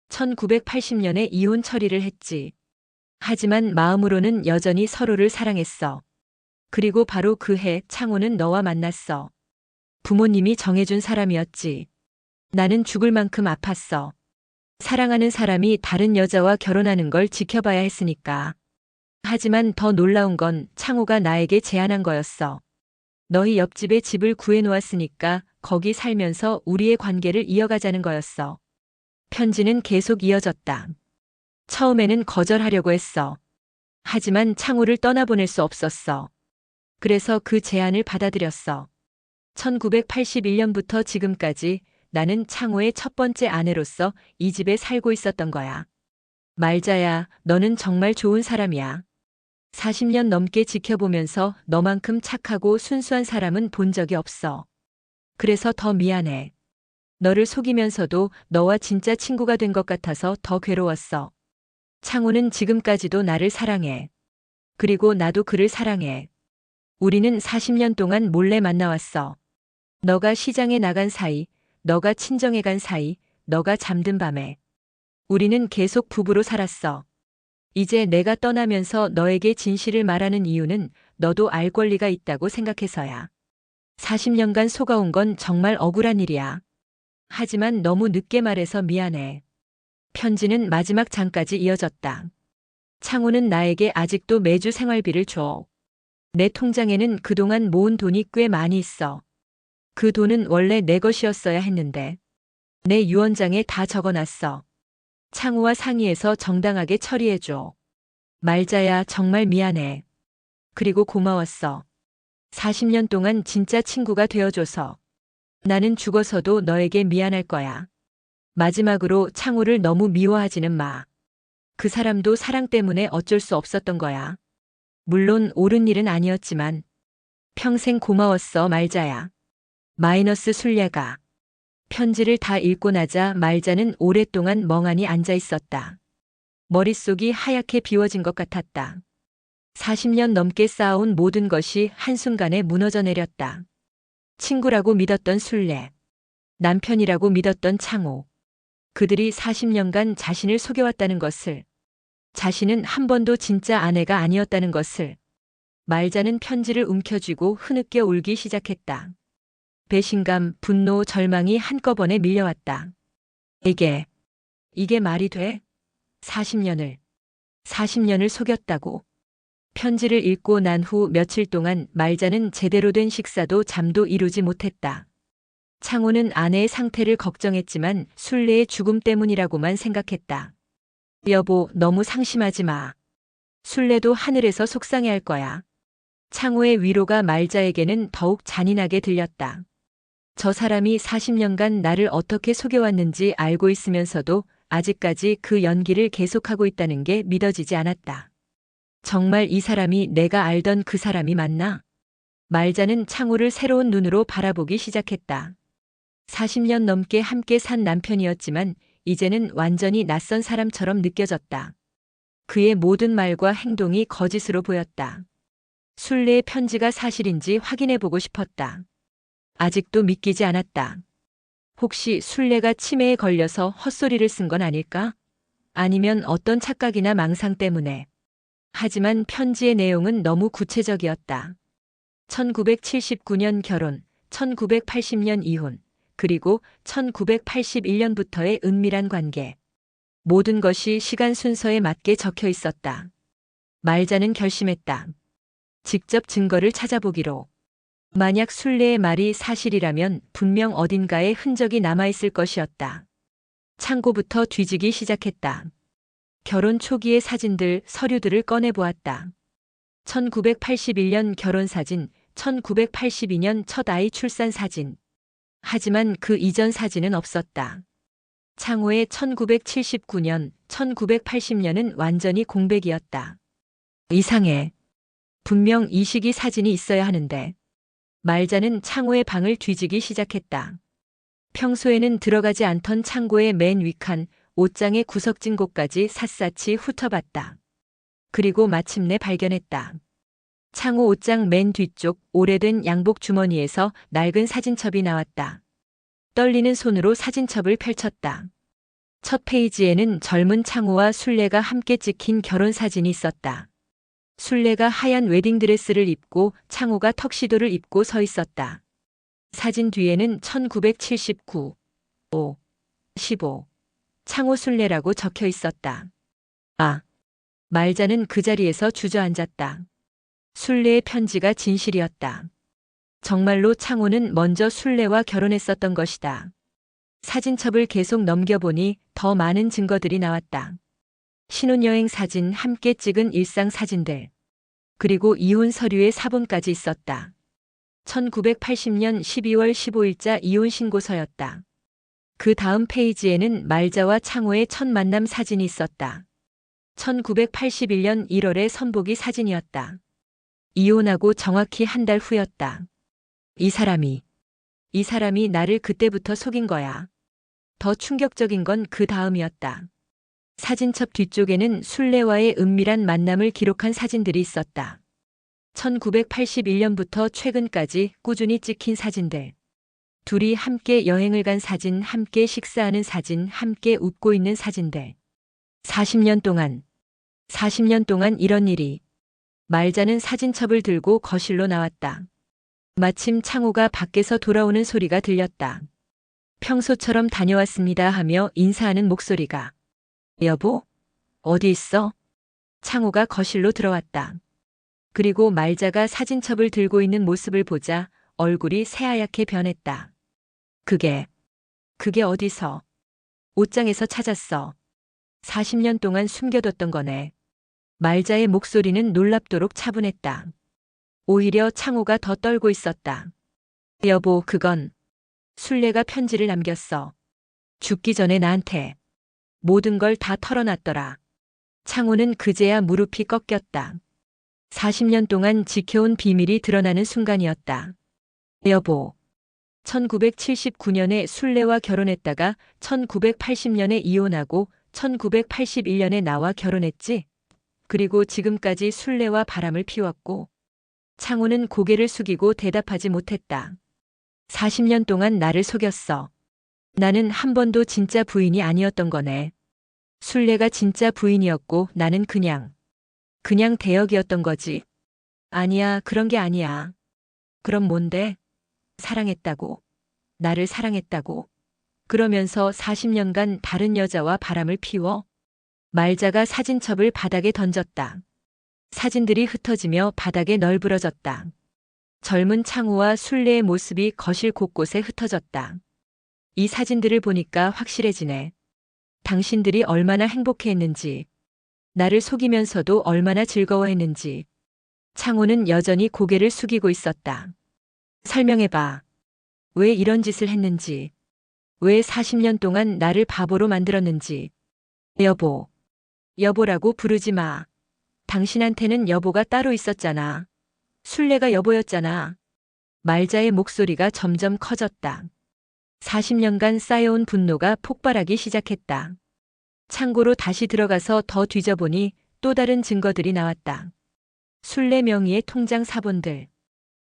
Speaker 1: 1980년에 이혼 처리를 했지. 하지만 마음으로는 여전히 서로를 사랑했어. 그리고 바로 그 해 창호는 너와 만났어. 부모님이 정해준 사람이었지. 나는 죽을 만큼 아팠어. 사랑하는 사람이 다른 여자와 결혼하는 걸 지켜봐야 했으니까. 하지만 더 놀라운 건 창호가 나에게 제안한 거였어. 너희 옆집에 집을 구해놓았으니까 거기 살면서 우리의 관계를 이어가자는 거였어. 편지는 계속 이어졌다. 처음에는 거절하려고 했어. 하지만 창호를 떠나보낼 수 없었어. 그래서 그 제안을 받아들였어. 1981년부터 지금까지 나는 창호의 첫 번째 아내로서 이 집에 살고 있었던 거야. 말자야, 너는 정말 좋은 사람이야. 40년 넘게 지켜보면서 너만큼 착하고 순수한 사람은 본 적이 없어. 그래서 더 미안해. 너를 속이면서도 너와 진짜 친구가 된 것 같아서 더 괴로웠어. 창호는 지금까지도 나를 사랑해. 그리고 나도 그를 사랑해. 우리는 40년 동안 몰래 만나왔어. 너가 시장에 나간 사이 너가 친정에 간 사이, 너가 잠든 밤에. 우리는 계속 부부로 살았어. 이제 내가 떠나면서 너에게 진실을 말하는 이유는 너도 알 권리가 있다고 생각해서야. 40년간 속아온 건 정말 억울한 일이야. 하지만 너무 늦게 말해서 미안해. 편지는 마지막 장까지 이어졌다. 창호는 나에게 아직도 매주 생활비를 줘. 내 통장에는 그동안 모은 돈이 꽤 많이 있어. 그 돈은 원래 내 것이었어야 했는데 내 유언장에 다 적어놨어. 창호와 상의해서 정당하게 처리해줘. 말자야, 정말 미안해. 그리고 고마웠어. 40년 동안 진짜 친구가 되어줘서. 나는 죽어서도 너에게 미안할 거야. 마지막으로 창호를 너무 미워하지는 마. 그 사람도 사랑 때문에 어쩔 수 없었던 거야. 물론 옳은 일은 아니었지만 평생 고마웠어, 말자야. 마이너스 순례가. 편지를 다 읽고 나자 말자는 오랫동안 멍하니 앉아 있었다. 머릿속이 하얗게 비워진 것 같았다. 40년 넘게 쌓아온 모든 것이 한순간에 무너져 내렸다. 친구라고 믿었던 순례, 남편이라고 믿었던 창호. 그들이 40년간 자신을 속여왔다는 것을, 자신은 한 번도 진짜 아내가 아니었다는 것을. 말자는 편지를 움켜쥐고 흐느껴 울기 시작했다. 배신감, 분노, 절망이 한꺼번에 밀려왔다. 이게 말이 돼? 40년을 속였다고. 편지를 읽고 난 후 며칠 동안 말자는 제대로 된 식사도 잠도 이루지 못했다. 창호는 아내의 상태를 걱정했지만 순례의 죽음 때문이라고만 생각했다. 여보, 너무 상심하지 마. 순례도 하늘에서 속상해할 거야. 창호의 위로가 말자에게는 더욱 잔인하게 들렸다. 저 사람이 40년간 나를 어떻게 속여왔는지 알고 있으면서도 아직까지 그 연기를 계속하고 있다는 게 믿어지지 않았다. 정말 이 사람이 내가 알던 그 사람이 맞나? 말자는 창호를 새로운 눈으로 바라보기 시작했다. 40년 넘게 함께 산 남편이었지만 이제는 완전히 낯선 사람처럼 느껴졌다. 그의 모든 말과 행동이 거짓으로 보였다. 순례의 편지가 사실인지 확인해보고 싶었다. 아직도 믿기지 않았다. 혹시 순례가 치매에 걸려서 헛소리를 쓴 건 아닐까? 아니면 어떤 착각이나 망상 때문에. 하지만 편지의 내용은 너무 구체적이었다. 1979년 결혼, 1980년 이혼, 그리고 1981년부터의 은밀한 관계. 모든 것이 시간 순서에 맞게 적혀 있었다. 말자는 결심했다. 직접 증거를 찾아보기로. 만약 순례의 말이 사실이라면 분명 어딘가에 흔적이 남아있을 것이었다. 창고부터 뒤지기 시작했다. 결혼 초기의 사진들, 서류들을 꺼내보았다. 1981년 결혼 사진, 1982년 첫 아이 출산 사진. 하지만 그 이전 사진은 없었다. 창호의 1979년, 1980년은 완전히 공백이었다. 이상해. 분명 이 시기 사진이 있어야 하는데. 말자는 창호의 방을 뒤지기 시작했다. 평소에는 들어가지 않던 창고의 맨 윗칸, 옷장의 구석진 곳까지 샅샅이 훑어봤다. 그리고 마침내 발견했다. 창호 옷장 맨 뒤쪽 오래된 양복 주머니에서 낡은 사진첩이 나왔다. 떨리는 손으로 사진첩을 펼쳤다. 첫 페이지에는 젊은 창호와 순례가 함께 찍힌 결혼 사진이 있었다. 순례가 하얀 웨딩드레스를 입고 창호가 턱시도를 입고 서 있었다. 사진 뒤에는 1979, 5, 15, 창호 순례라고 적혀 있었다. 아, 말자는 그 자리에서 주저앉았다. 순례의 편지가 진실이었다. 정말로 창호는 먼저 순례와 결혼했었던 것이다. 사진첩을 계속 넘겨보니 더 많은 증거들이 나왔다. 신혼여행 사진, 함께 찍은 일상 사진들. 그리고 이혼 서류의 사본까지 있었다. 1980년 12월 15일자 이혼 신고서였다. 그 다음 페이지에는 말자와 창호의 첫 만남 사진이 있었다. 1981년 1월의 선보기 사진이었다. 이혼하고 정확히 한 달 후였다. 이 사람이 나를 그때부터 속인 거야. 더 충격적인 건 그 다음이었다. 사진첩 뒤쪽에는 순례와의 은밀한 만남을 기록한 사진들이 있었다. 1981년부터 최근까지 꾸준히 찍힌 사진들. 둘이 함께 여행을 간 사진, 함께 식사하는 사진, 함께 웃고 있는 사진들. 40년 동안 이런 일이. 말자는 사진첩을 들고 거실로 나왔다. 마침 창호가 밖에서 돌아오는 소리가 들렸다. 평소처럼 다녀왔습니다 하며 인사하는 목소리가. 여보, 어디 있어? 창호가 거실로 들어왔다. 그리고 말자가 사진첩을 들고 있는 모습을 보자 얼굴이 새하얗게 변했다. 그게 어디서? 옷장에서 찾았어. 40년 동안 숨겨뒀던 거네. 말자의 목소리는 놀랍도록 차분했다. 오히려 창호가 더 떨고 있었다. 여보, 그건 순례가 편지를 남겼어. 죽기 전에 나한테 모든 걸 다 털어놨더라. 창호는 그제야 무릎이 꺾였다. 40년 동안 지켜온 비밀이 드러나는 순간이었다. 여보, 1979년에 순례와 결혼했다가 1980년에 이혼하고 1981년에 나와 결혼했지? 그리고 지금까지 순례와 바람을 피웠고. 창호는 고개를 숙이고 대답하지 못했다. 40년 동안 나를 속였어. 나는 한 번도 진짜 부인이 아니었던 거네. 순례가 진짜 부인이었고 나는 그냥 대역이었던 거지. 아니야, 그런 게 아니야. 그럼 뭔데? 사랑했다고. 나를 사랑했다고. 그러면서 40년간 다른 여자와 바람을 피워? 말자가 사진첩을 바닥에 던졌다. 사진들이 흩어지며 바닥에 널브러졌다. 젊은 창호와 순례의 모습이 거실 곳곳에 흩어졌다. 이 사진들을 보니까 확실해지네. 당신들이 얼마나 행복해했는지, 나를 속이면서도 얼마나 즐거워했는지. 창호는 여전히 고개를 숙이고 있었다. 설명해봐. 왜 이런 짓을 했는지. 왜 40년 동안 나를 바보로 만들었는지. 여보. 여보라고 부르지 마. 당신한테는 여보가 따로 있었잖아. 순례가 여보였잖아. 말자의 목소리가 점점 커졌다. 40년간 쌓여온 분노가 폭발하기 시작했다. 창고로 다시 들어가서 더 뒤져보니 또 다른 증거들이 나왔다. 순례 명의의 통장 사본들.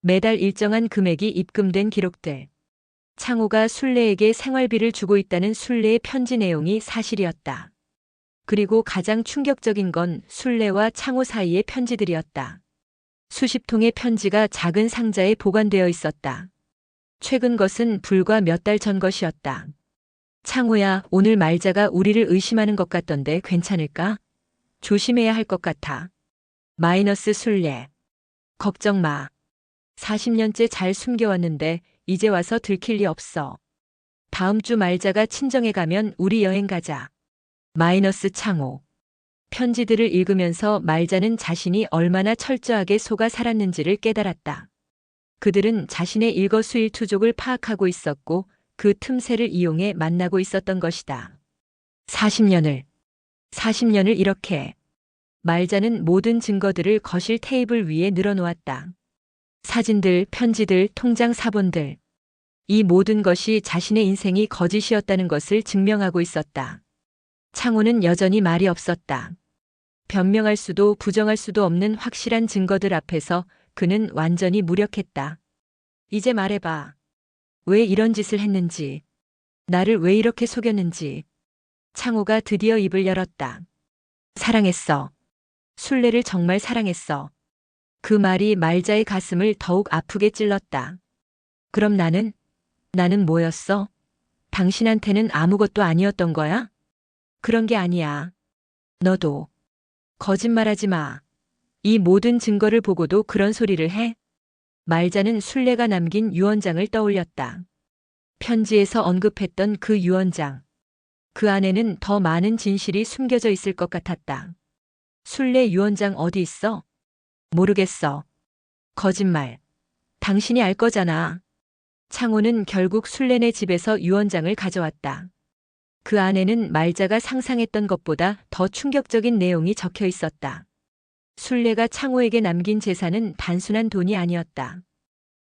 Speaker 1: 매달 일정한 금액이 입금된 기록들. 창호가 순례에게 생활비를 주고 있다는 순례의 편지 내용이 사실이었다. 그리고 가장 충격적인 건 순례와 창호 사이의 편지들이었다. 수십 통의 편지가 작은 상자에 보관되어 있었다. 최근 것은 불과 몇 달 전 것이었다. 창호야, 오늘 말자가 우리를 의심하는 것 같던데 괜찮을까? 조심해야 할 것 같아. 마이너스 순례. 걱정 마. 40년째 잘 숨겨왔는데 이제 와서 들킬 리 없어. 다음 주 말자가 친정에 가면 우리 여행 가자. 마이너스 창호. 편지들을 읽으면서 말자는 자신이 얼마나 철저하게 속아 살았는지를 깨달았다. 그들은 자신의 일거수일투족을 파악하고 있었고 그 틈새를 이용해 만나고 있었던 것이다. 40년을 이렇게. 말자는 모든 증거들을 거실 테이블 위에 늘어놓았다. 사진들, 편지들, 통장 사본들. 이 모든 것이 자신의 인생이 거짓이었다는 것을 증명하고 있었다. 창호는 여전히 말이 없었다. 변명할 수도 부정할 수도 없는 확실한 증거들 앞에서 그는 완전히 무력했다. 이제 말해봐. 왜 이런 짓을 했는지. 나를 왜 이렇게 속였는지. 창호가 드디어 입을 열었다. 사랑했어. 순례를 정말 사랑했어. 그 말이 말자의 가슴을 더욱 아프게 찔렀다. 그럼 나는 뭐였어? 당신한테는 아무것도 아니었던 거야? 그런 게 아니야. 너도. 거짓말하지 마. 이 모든 증거를 보고도 그런 소리를 해? 말자는 순례가 남긴 유언장을 떠올렸다. 편지에서 언급했던 그 유언장. 그 안에는 더 많은 진실이 숨겨져 있을 것 같았다. 순례 유언장 어디 있어? 모르겠어. 거짓말. 당신이 알 거잖아. 창호는 결국 순례네 집에서 유언장을 가져왔다. 그 안에는 말자가 상상했던 것보다 더 충격적인 내용이 적혀 있었다. 순례가 창호에게 남긴 재산은 단순한 돈이 아니었다.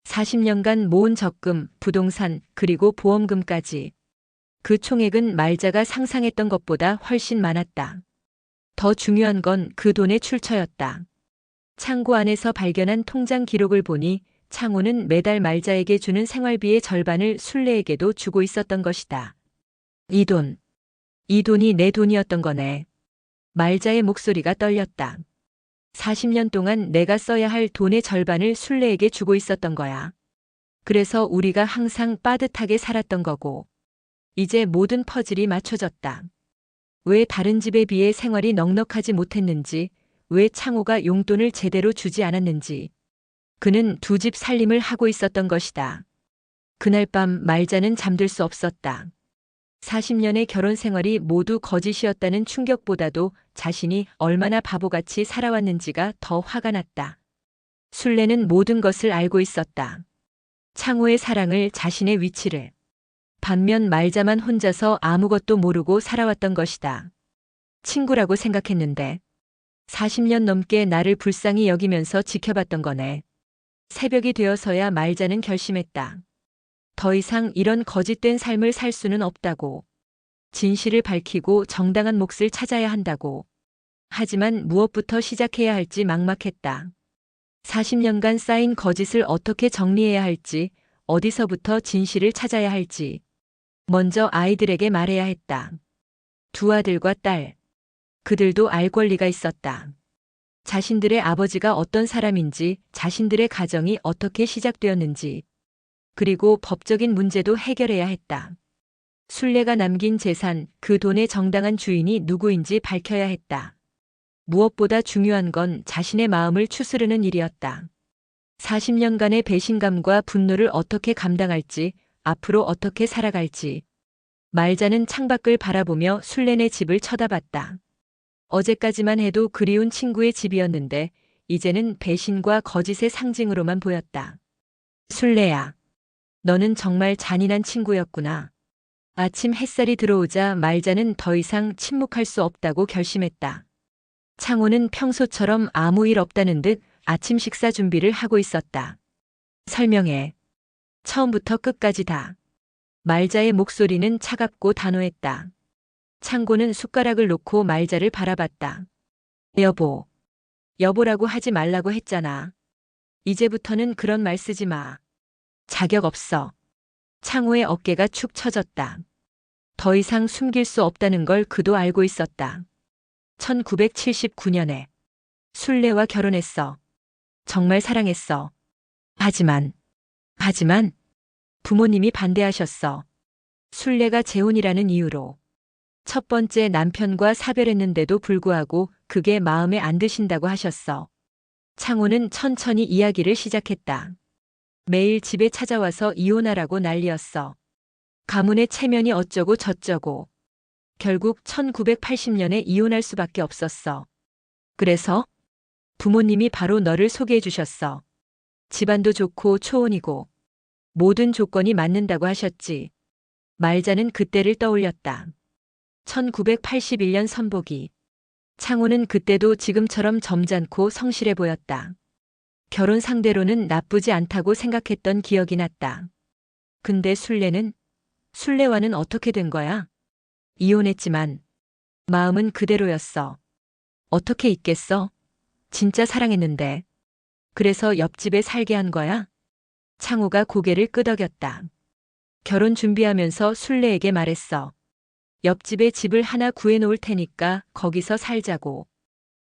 Speaker 1: 40년간 모은 적금, 부동산, 그리고 보험금까지. 그 총액은 말자가 상상했던 것보다 훨씬 많았다. 더 중요한 건 그 돈의 출처였다. 창고 안에서 발견한 통장 기록을 보니 창호는 매달 말자에게 주는 생활비의 절반을 순례에게도 주고 있었던 것이다. 이 돈이 내 돈이었던 거네. 말자의 목소리가 떨렸다. 40년 동안 내가 써야 할 돈의 절반을 순례에게 주고 있었던 거야. 그래서 우리가 항상 빠듯하게 살았던 거고. 이제 모든 퍼즐이 맞춰졌다. 왜 다른 집에 비해 생활이 넉넉하지 못했는지, 왜 창호가 용돈을 제대로 주지 않았는지. 그는 두 집 살림을 하고 있었던 것이다. 그날 밤 말자는 잠들 수 없었다. 40년의 결혼 생활이 모두 거짓이었다는 충격보다도 자신이 얼마나 바보같이 살아왔는지가 더 화가 났다. 순례는 모든 것을 알고 있었다. 창호의 사랑을, 자신의 위치를. 반면 말자만 혼자서 아무것도 모르고 살아왔던 것이다. 친구라고 생각했는데 40년 넘게 나를 불쌍히 여기면서 지켜봤던 거네. 새벽이 되어서야 말자는 결심했다. 더 이상 이런 거짓된 삶을 살 수는 없다고. 진실을 밝히고 정당한 몫을 찾아야 한다고. 하지만 무엇부터 시작해야 할지 막막했다. 40년간 쌓인 거짓을 어떻게 정리해야 할지, 어디서부터 진실을 찾아야 할지. 먼저 아이들에게 말해야 했다. 두 아들과 딸. 그들도 알 권리가 있었다. 자신들의 아버지가 어떤 사람인지, 자신들의 가정이 어떻게 시작되었는지, 그리고 법적인 문제도 해결해야 했다. 순례가 남긴 재산, 그 돈의 정당한 주인이 누구인지 밝혀야 했다. 무엇보다 중요한 건 자신의 마음을 추스르는 일이었다. 40년간의 배신감과 분노를 어떻게 감당할지, 앞으로 어떻게 살아갈지. 말자는 창밖을 바라보며 순례네 집을 쳐다봤다. 어제까지만 해도 그리운 친구의 집이었는데 이제는 배신과 거짓의 상징으로만 보였다. 순례야, 너는 정말 잔인한 친구였구나. 아침 햇살이 들어오자 말자는 더 이상 침묵할 수 없다고 결심했다. 창호는 평소처럼 아무 일 없다는 듯 아침 식사 준비를 하고 있었다. 설명해. 처음부터 끝까지 다. 말자의 목소리는 차갑고 단호했다. 창고는 숟가락을 놓고 말자를 바라봤다. 여보. 여보라고 하지 말라고 했잖아. 이제부터는 그런 말 쓰지 마. 자격 없어. 창호의 어깨가 축 처졌다. 더 이상 숨길 수 없다는 걸 그도 알고 있었다. 1979년에 순례와 결혼했어. 정말 사랑했어. 하지만 부모님이 반대하셨어. 순례가 재혼이라는 이유로. 첫 번째 남편과 사별했는데도 불구하고 그게 마음에 안 드신다고 하셨어. 창호는 천천히 이야기를 시작했다. 매일 집에 찾아와서 이혼하라고 난리였어. 가문의 체면이 어쩌고 저쩌고. 결국 1980년에 이혼할 수밖에 없었어. 그래서 부모님이 바로 너를 소개해 주셨어. 집안도 좋고 초혼이고 모든 조건이 맞는다고 하셨지. 말자는 그때를 떠올렸다. 1981년 선보기. 창호는 그때도 지금처럼 점잖고 성실해 보였다. 결혼 상대로는 나쁘지 않다고 생각했던 기억이 났다. 근데 순례와는 어떻게 된 거야? 이혼했지만 마음은 그대로였어. 어떻게 있겠어? 진짜 사랑했는데. 그래서 옆집에 살게 한 거야? 창호가 고개를 끄덕였다. 결혼 준비하면서 순례에게 말했어. 옆집에 집을 하나 구해놓을 테니까 거기서 살자고.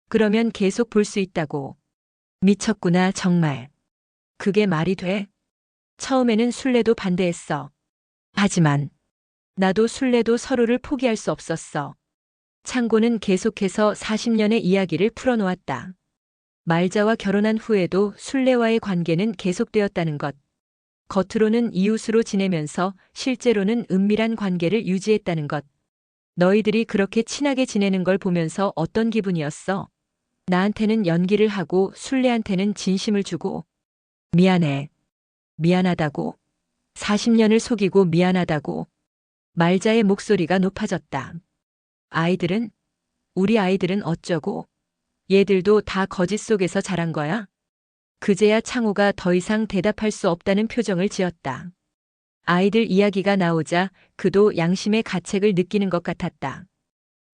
Speaker 1: 그러면 계속 볼 수 있다고. 미쳤구나, 정말. 그게 말이 돼? 처음에는 순례도 반대했어. 하지만 나도 순례도 서로를 포기할 수 없었어. 창고는 계속해서 40년의 이야기를 풀어놓았다. 말자와 결혼한 후에도 순례와의 관계는 계속되었다는 것. 겉으로는 이웃으로 지내면서 실제로는 은밀한 관계를 유지했다는 것. 너희들이 그렇게 친하게 지내는 걸 보면서 어떤 기분이었어? 나한테는 연기를 하고 순례한테는 진심을 주고. 미안해. 미안하다고. 40년을 속이고 미안하다고. 말자의 목소리가 높아졌다. 아이들은? 우리 아이들은 어쩌고? 얘들도 다 거짓 속에서 자란 거야? 그제야 창호가 더 이상 대답할 수 없다는 표정을 지었다. 아이들 이야기가 나오자 그도 양심의 가책을 느끼는 것 같았다.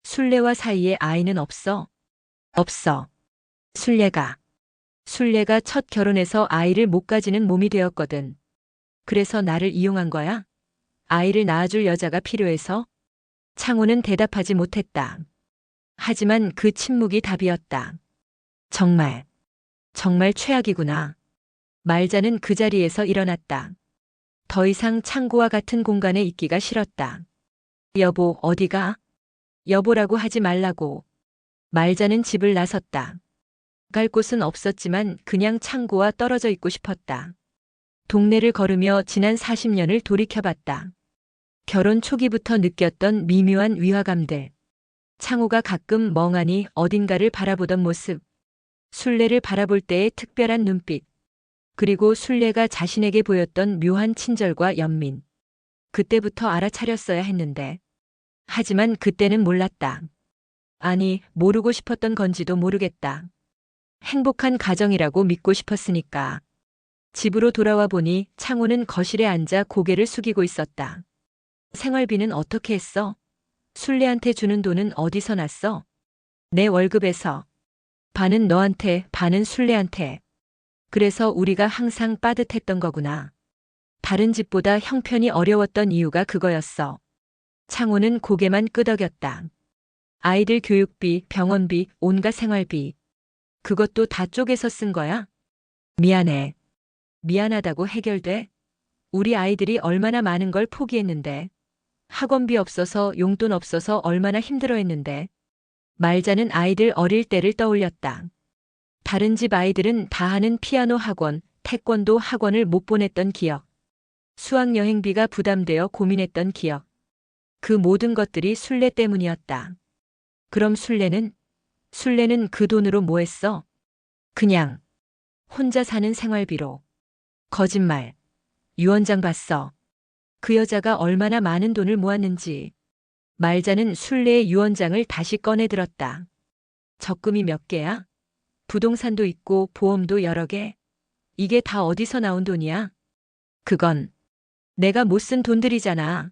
Speaker 1: 순례와 사이에 아이는 없어? 없어. 순례가 순례가 첫 결혼해서 아이를 못 가지는 몸이 되었거든. 그래서 나를 이용한 거야? 아이를 낳아줄 여자가 필요해서? 창호는 대답하지 못했다. 하지만 그 침묵이 답이었다. 정말, 정말 최악이구나. 말자는 그 자리에서 일어났다. 더 이상 창고와 같은 공간에 있기가 싫었다. 여보, 어디가? 여보라고 하지 말라고. 말자는 집을 나섰다. 갈 곳은 없었지만 그냥 창고와 떨어져 있고 싶었다. 동네를 걸으며 지난 40년을 돌이켜봤다. 결혼 초기부터 느꼈던 미묘한 위화감들. 창호가 가끔 멍하니 어딘가를 바라보던 모습. 순례를 바라볼 때의 특별한 눈빛. 그리고 순례가 자신에게 보였던 묘한 친절과 연민. 그때부터 알아차렸어야 했는데. 하지만 그때는 몰랐다. 아니, 모르고 싶었던 건지도 모르겠다. 행복한 가정이라고 믿고 싶었으니까. 집으로 돌아와 보니 창호는 거실에 앉아 고개를 숙이고 있었다. 생활비는 어떻게 했어? 순례한테 주는 돈은 어디서 났어? 내 월급에서. 반은 너한테, 반은 순례한테. 그래서 우리가 항상 빠듯했던 거구나. 다른 집보다 형편이 어려웠던 이유가 그거였어. 창호는 고개만 끄덕였다. 아이들 교육비, 병원비, 온갖 생활비. 그것도 다 쪼개서 쓴 거야? 미안해. 미안하다고 해결돼? 우리 아이들이 얼마나 많은 걸 포기했는데. 학원비 없어서 용돈 없어서 얼마나 힘들어했는데. 말자는 아이들 어릴 때를 떠올렸다. 다른 집 아이들은 다 하는 피아노 학원, 태권도 학원을 못 보냈던 기억. 수학여행비가 부담되어 고민했던 기억. 그 모든 것들이 순례 때문이었다. 그럼 순례는 그 돈으로 뭐 했어? 그냥 혼자 사는 생활비로. 거짓말. 유언장 봤어. 그 여자가 얼마나 많은 돈을 모았는지. 말자는 순례의 유언장을 다시 꺼내 들었다. 적금이 몇 개야? 부동산도 있고 보험도 여러 개. 이게 다 어디서 나온 돈이야? 그건 내가 못 쓴 돈들이잖아.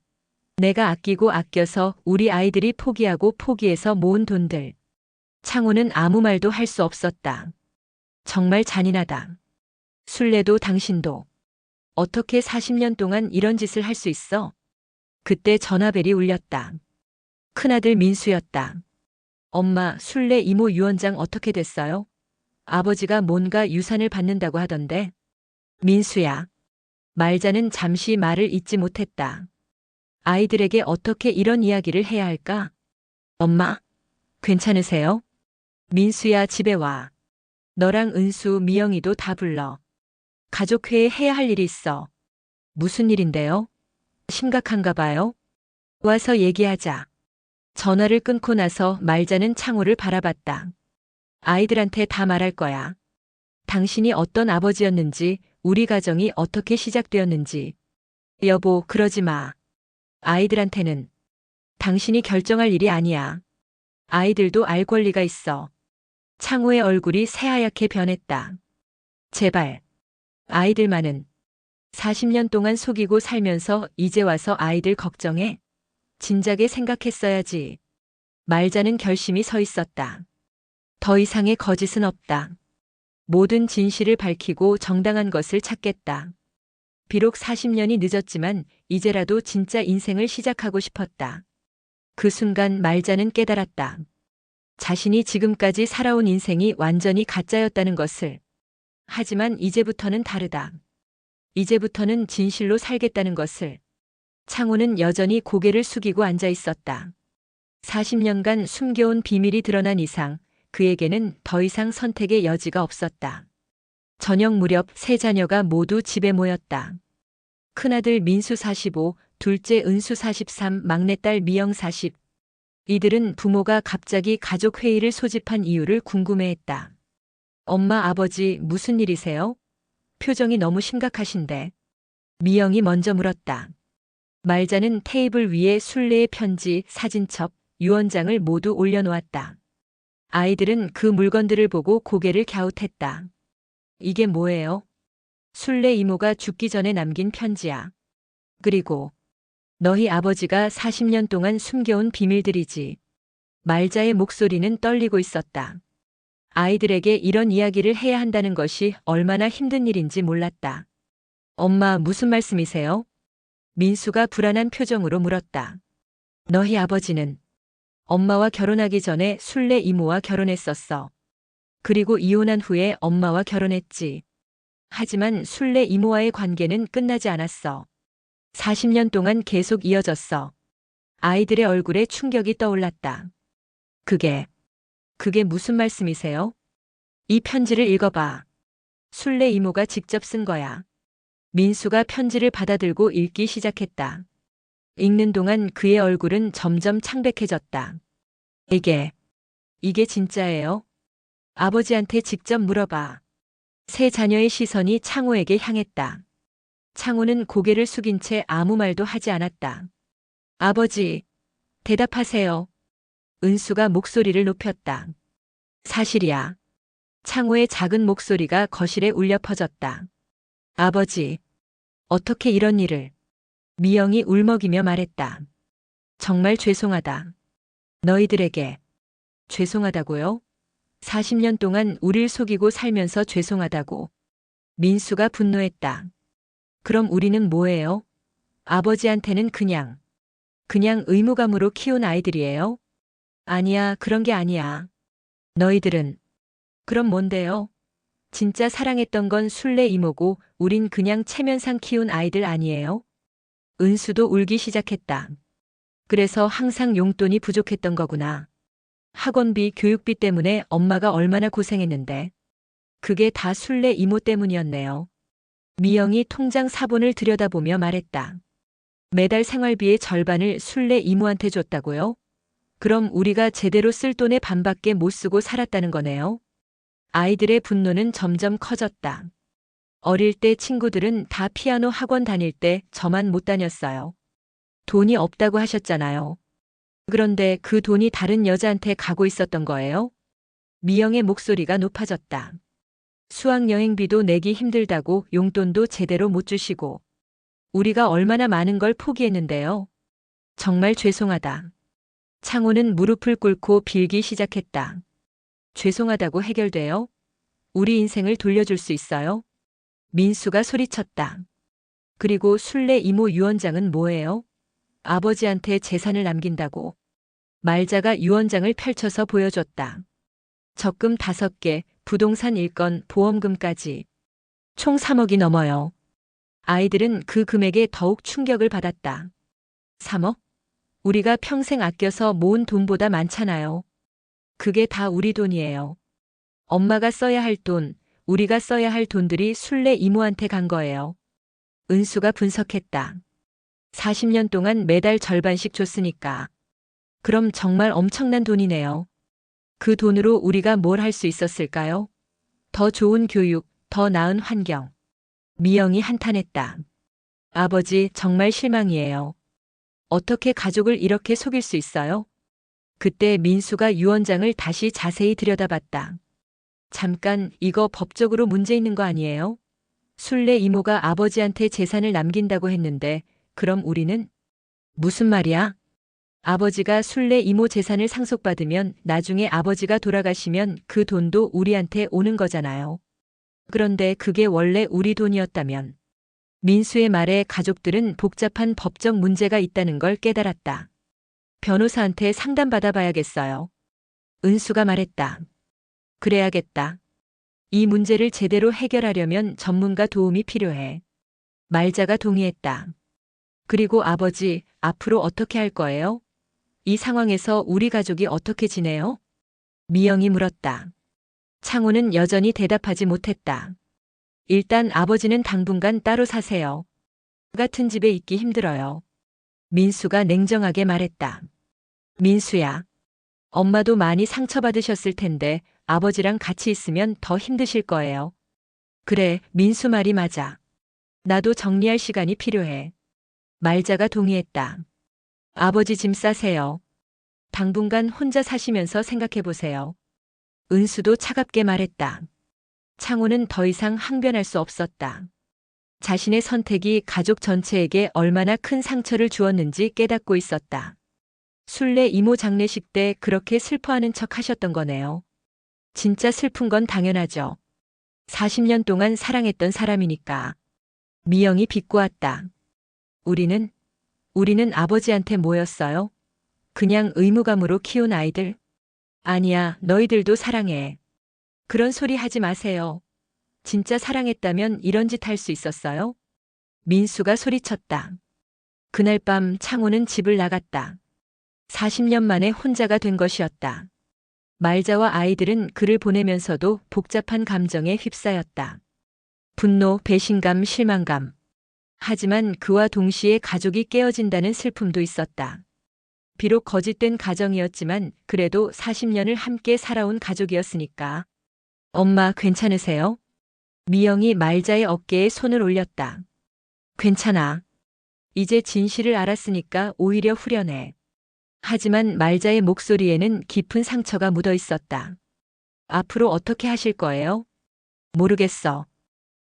Speaker 1: 내가 아끼고 아껴서 우리 아이들이 포기하고 포기해서 모은 돈들. 창호는 아무 말도 할 수 없었다. 정말 잔인하다. 순례도 당신도. 어떻게 40년 동안 이런 짓을 할 수 있어? 그때 전화벨이 울렸다. 큰아들 민수였다. 엄마, 순례 이모 유언장 어떻게 됐어요? 아버지가 뭔가 유산을 받는다고 하던데. 민수야. 말자는 잠시 말을 잇지 못했다. 아이들에게 어떻게 이런 이야기를 해야 할까? 엄마, 괜찮으세요? 민수야, 집에 와. 너랑 은수, 미영이도 다 불러. 가족회의 해야 할 일이 있어. 무슨 일인데요? 심각한가 봐요? 와서 얘기하자. 전화를 끊고 나서 말자는 창호를 바라봤다. 아이들한테 다 말할 거야. 당신이 어떤 아버지였는지, 우리 가정이 어떻게 시작되었는지. 여보, 그러지 마. 아이들한테는. 당신이 결정할 일이 아니야. 아이들도 알 권리가 있어. 창호의 얼굴이 새하얗게 변했다. 제발. 아이들만은. 40년 동안 속이고 살면서 이제 와서 아이들 걱정해? 진작에 생각했어야지. 말자는 결심이 서 있었다. 더 이상의 거짓은 없다. 모든 진실을 밝히고 정당한 것을 찾겠다. 비록 40년이 늦었지만 이제라도 진짜 인생을 시작하고 싶었다. 그 순간 말자는 깨달았다. 자신이 지금까지 살아온 인생이 완전히 가짜였다는 것을. 하지만 이제부터는 다르다. 이제부터는 진실로 살겠다는 것을. 창호는 여전히 고개를 숙이고 앉아 있었다. 40년간 숨겨온 비밀이 드러난 이상 그에게는 더 이상 선택의 여지가 없었다. 저녁 무렵 세 자녀가 모두 집에 모였다. 큰아들 민수 45, 둘째 은수 43, 막내딸 미영 40. 이들은 부모가 갑자기 가족회의를 소집한 이유를 궁금해했다. 엄마, 아버지, 무슨 일이세요? 표정이 너무 심각하신데. 미영이 먼저 물었다. 말자는 테이블 위에 순례의 편지, 사진첩, 유언장을 모두 올려놓았다. 아이들은 그 물건들을 보고 고개를 갸웃했다. 이게 뭐예요? 순례 이모가 죽기 전에 남긴 편지야. 그리고 너희 아버지가 40년 동안 숨겨온 비밀들이지. 말자의 목소리는 떨리고 있었다. 아이들에게 이런 이야기를 해야 한다는 것이 얼마나 힘든 일인지 몰랐다. 엄마, 무슨 말씀이세요? 민수가 불안한 표정으로 물었다. 너희 아버지는 엄마와 결혼하기 전에 순례 이모와 결혼했었어. 그리고 이혼한 후에 엄마와 결혼했지. 하지만 순례 이모와의 관계는 끝나지 않았어. 40년 동안 계속 이어졌어. 아이들의 얼굴에 충격이 떠올랐다. 그게 무슨 말씀이세요? 이 편지를 읽어봐. 순례 이모가 직접 쓴 거야. 민수가 편지를 받아들고 읽기 시작했다. 읽는 동안 그의 얼굴은 점점 창백해졌다. 이게 진짜예요? 아버지한테 직접 물어봐. 세 자녀의 시선이 창호에게 향했다. 창호는 고개를 숙인 채 아무 말도 하지 않았다. 아버지, 대답하세요. 은수가 목소리를 높였다. 사실이야. 창호의 작은 목소리가 거실에 울려 퍼졌다. 아버지, 어떻게 이런 일을. 미영이 울먹이며 말했다. 정말 죄송하다. 너희들에게. 죄송하다고요? 40년 동안 우릴 속이고 살면서 죄송하다고. 민수가 분노했다. 그럼 우리는 뭐예요? 아버지한테는 그냥 의무감으로 키운 아이들이에요? 아니야, 그런 게 아니야. 너희들은. 그럼 뭔데요? 진짜 사랑했던 건 순례 이모고 우린 그냥 체면상 키운 아이들 아니에요? 은수도 울기 시작했다. 그래서 항상 용돈이 부족했던 거구나. 학원비, 교육비 때문에 엄마가 얼마나 고생했는데. 그게 다 순례 이모 때문이었네요. 미영이 통장 사본을 들여다보며 말했다. 매달 생활비의 절반을 순례 이모한테 줬다고요? 그럼 우리가 제대로 쓸 돈의 반밖에 못 쓰고 살았다는 거네요. 아이들의 분노는 점점 커졌다. 어릴 때 친구들은 다 피아노 학원 다닐 때 저만 못 다녔어요. 돈이 없다고 하셨잖아요. 그런데 그 돈이 다른 여자한테 가고 있었던 거예요? 미영의 목소리가 높아졌다. 수학여행비도 내기 힘들다고 용돈도 제대로 못 주시고. 우리가 얼마나 많은 걸 포기했는데요. 정말 죄송하다. 창호는 무릎을 꿇고 빌기 시작했다. 죄송하다고 해결돼요? 우리 인생을 돌려줄 수 있어요? 민수가 소리쳤다. 그리고 순례 이모 유언장은 뭐예요? 아버지한테 재산을 남긴다고. 말자가 유언장을 펼쳐서 보여줬다. 적금 5개, 부동산 1건, 보험금까지. 총 3억이 넘어요. 아이들은 그 금액에 더욱 충격을 받았다. 3억? 우리가 평생 아껴서 모은 돈보다 많잖아요. 그게 다 우리 돈이에요. 엄마가 써야 할 돈, 우리가 써야 할 돈들이 순례 이모한테 간 거예요. 은수가 분석했다. 40년 동안 매달 절반씩 줬으니까. 그럼 정말 엄청난 돈이네요. 그 돈으로 우리가 뭘 할 수 있었을까요? 더 좋은 교육, 더 나은 환경. 미영이 한탄했다. 아버지, 정말 실망이에요. 어떻게 가족을 이렇게 속일 수 있어요? 그때 민수가 유언장을 다시 자세히 들여다봤다. 잠깐, 이거 법적으로 문제 있는 거 아니에요? 순례 이모가 아버지한테 재산을 남긴다고 했는데, 그럼 우리는? 무슨 말이야? 아버지가 순례 이모 재산을 상속받으면 나중에 아버지가 돌아가시면 그 돈도 우리한테 오는 거잖아요. 그런데 그게 원래 우리 돈이었다면. 민수의 말에 가족들은 복잡한 법적 문제가 있다는 걸 깨달았다. 변호사한테 상담받아 봐야겠어요. 은수가 말했다. 그래야겠다. 이 문제를 제대로 해결하려면 전문가 도움이 필요해. 말자가 동의했다. 그리고 아버지, 앞으로 어떻게 할 거예요? 이 상황에서 우리 가족이 어떻게 지내요? 미영이 물었다. 창호는 여전히 대답하지 못했다. 일단 아버지는 당분간 따로 사세요. 같은 집에 있기 힘들어요. 민수가 냉정하게 말했다. 민수야. 엄마도 많이 상처받으셨을 텐데 아버지랑 같이 있으면 더 힘드실 거예요. 그래, 민수 말이 맞아. 나도 정리할 시간이 필요해. 말자가 동의했다. 아버지 짐 싸세요. 당분간 혼자 사시면서 생각해 보세요. 은수도 차갑게 말했다. 창호는 더 이상 항변할 수 없었다. 자신의 선택이 가족 전체에게 얼마나 큰 상처를 주었는지 깨닫고 있었다. 순례 이모 장례식 때 그렇게 슬퍼하는 척 하셨던 거네요. 진짜 슬픈 건 당연하죠. 40년 동안 사랑했던 사람이니까. 미영이 비꼬았다. 우리는 아버지한테 뭐였어요? 그냥 의무감으로 키운 아이들? 아니야, 너희들도 사랑해. 그런 소리 하지 마세요. 진짜 사랑했다면 이런 짓 할 수 있었어요? 민수가 소리쳤다. 그날 밤 창호는 집을 나갔다. 40년 만에 혼자가 된 것이었다. 말자와 아이들은 그를 보내면서도 복잡한 감정에 휩싸였다. 분노, 배신감, 실망감. 하지만 그와 동시에 가족이 깨어진다는 슬픔도 있었다. 비록 거짓된 가정이었지만 그래도 40년을 함께 살아온 가족이었으니까. 엄마 괜찮으세요? 미영이 말자의 어깨에 손을 올렸다. 괜찮아. 이제 진실을 알았으니까 오히려 후련해. 하지만 말자의 목소리에는 깊은 상처가 묻어 있었다. 앞으로 어떻게 하실 거예요? 모르겠어.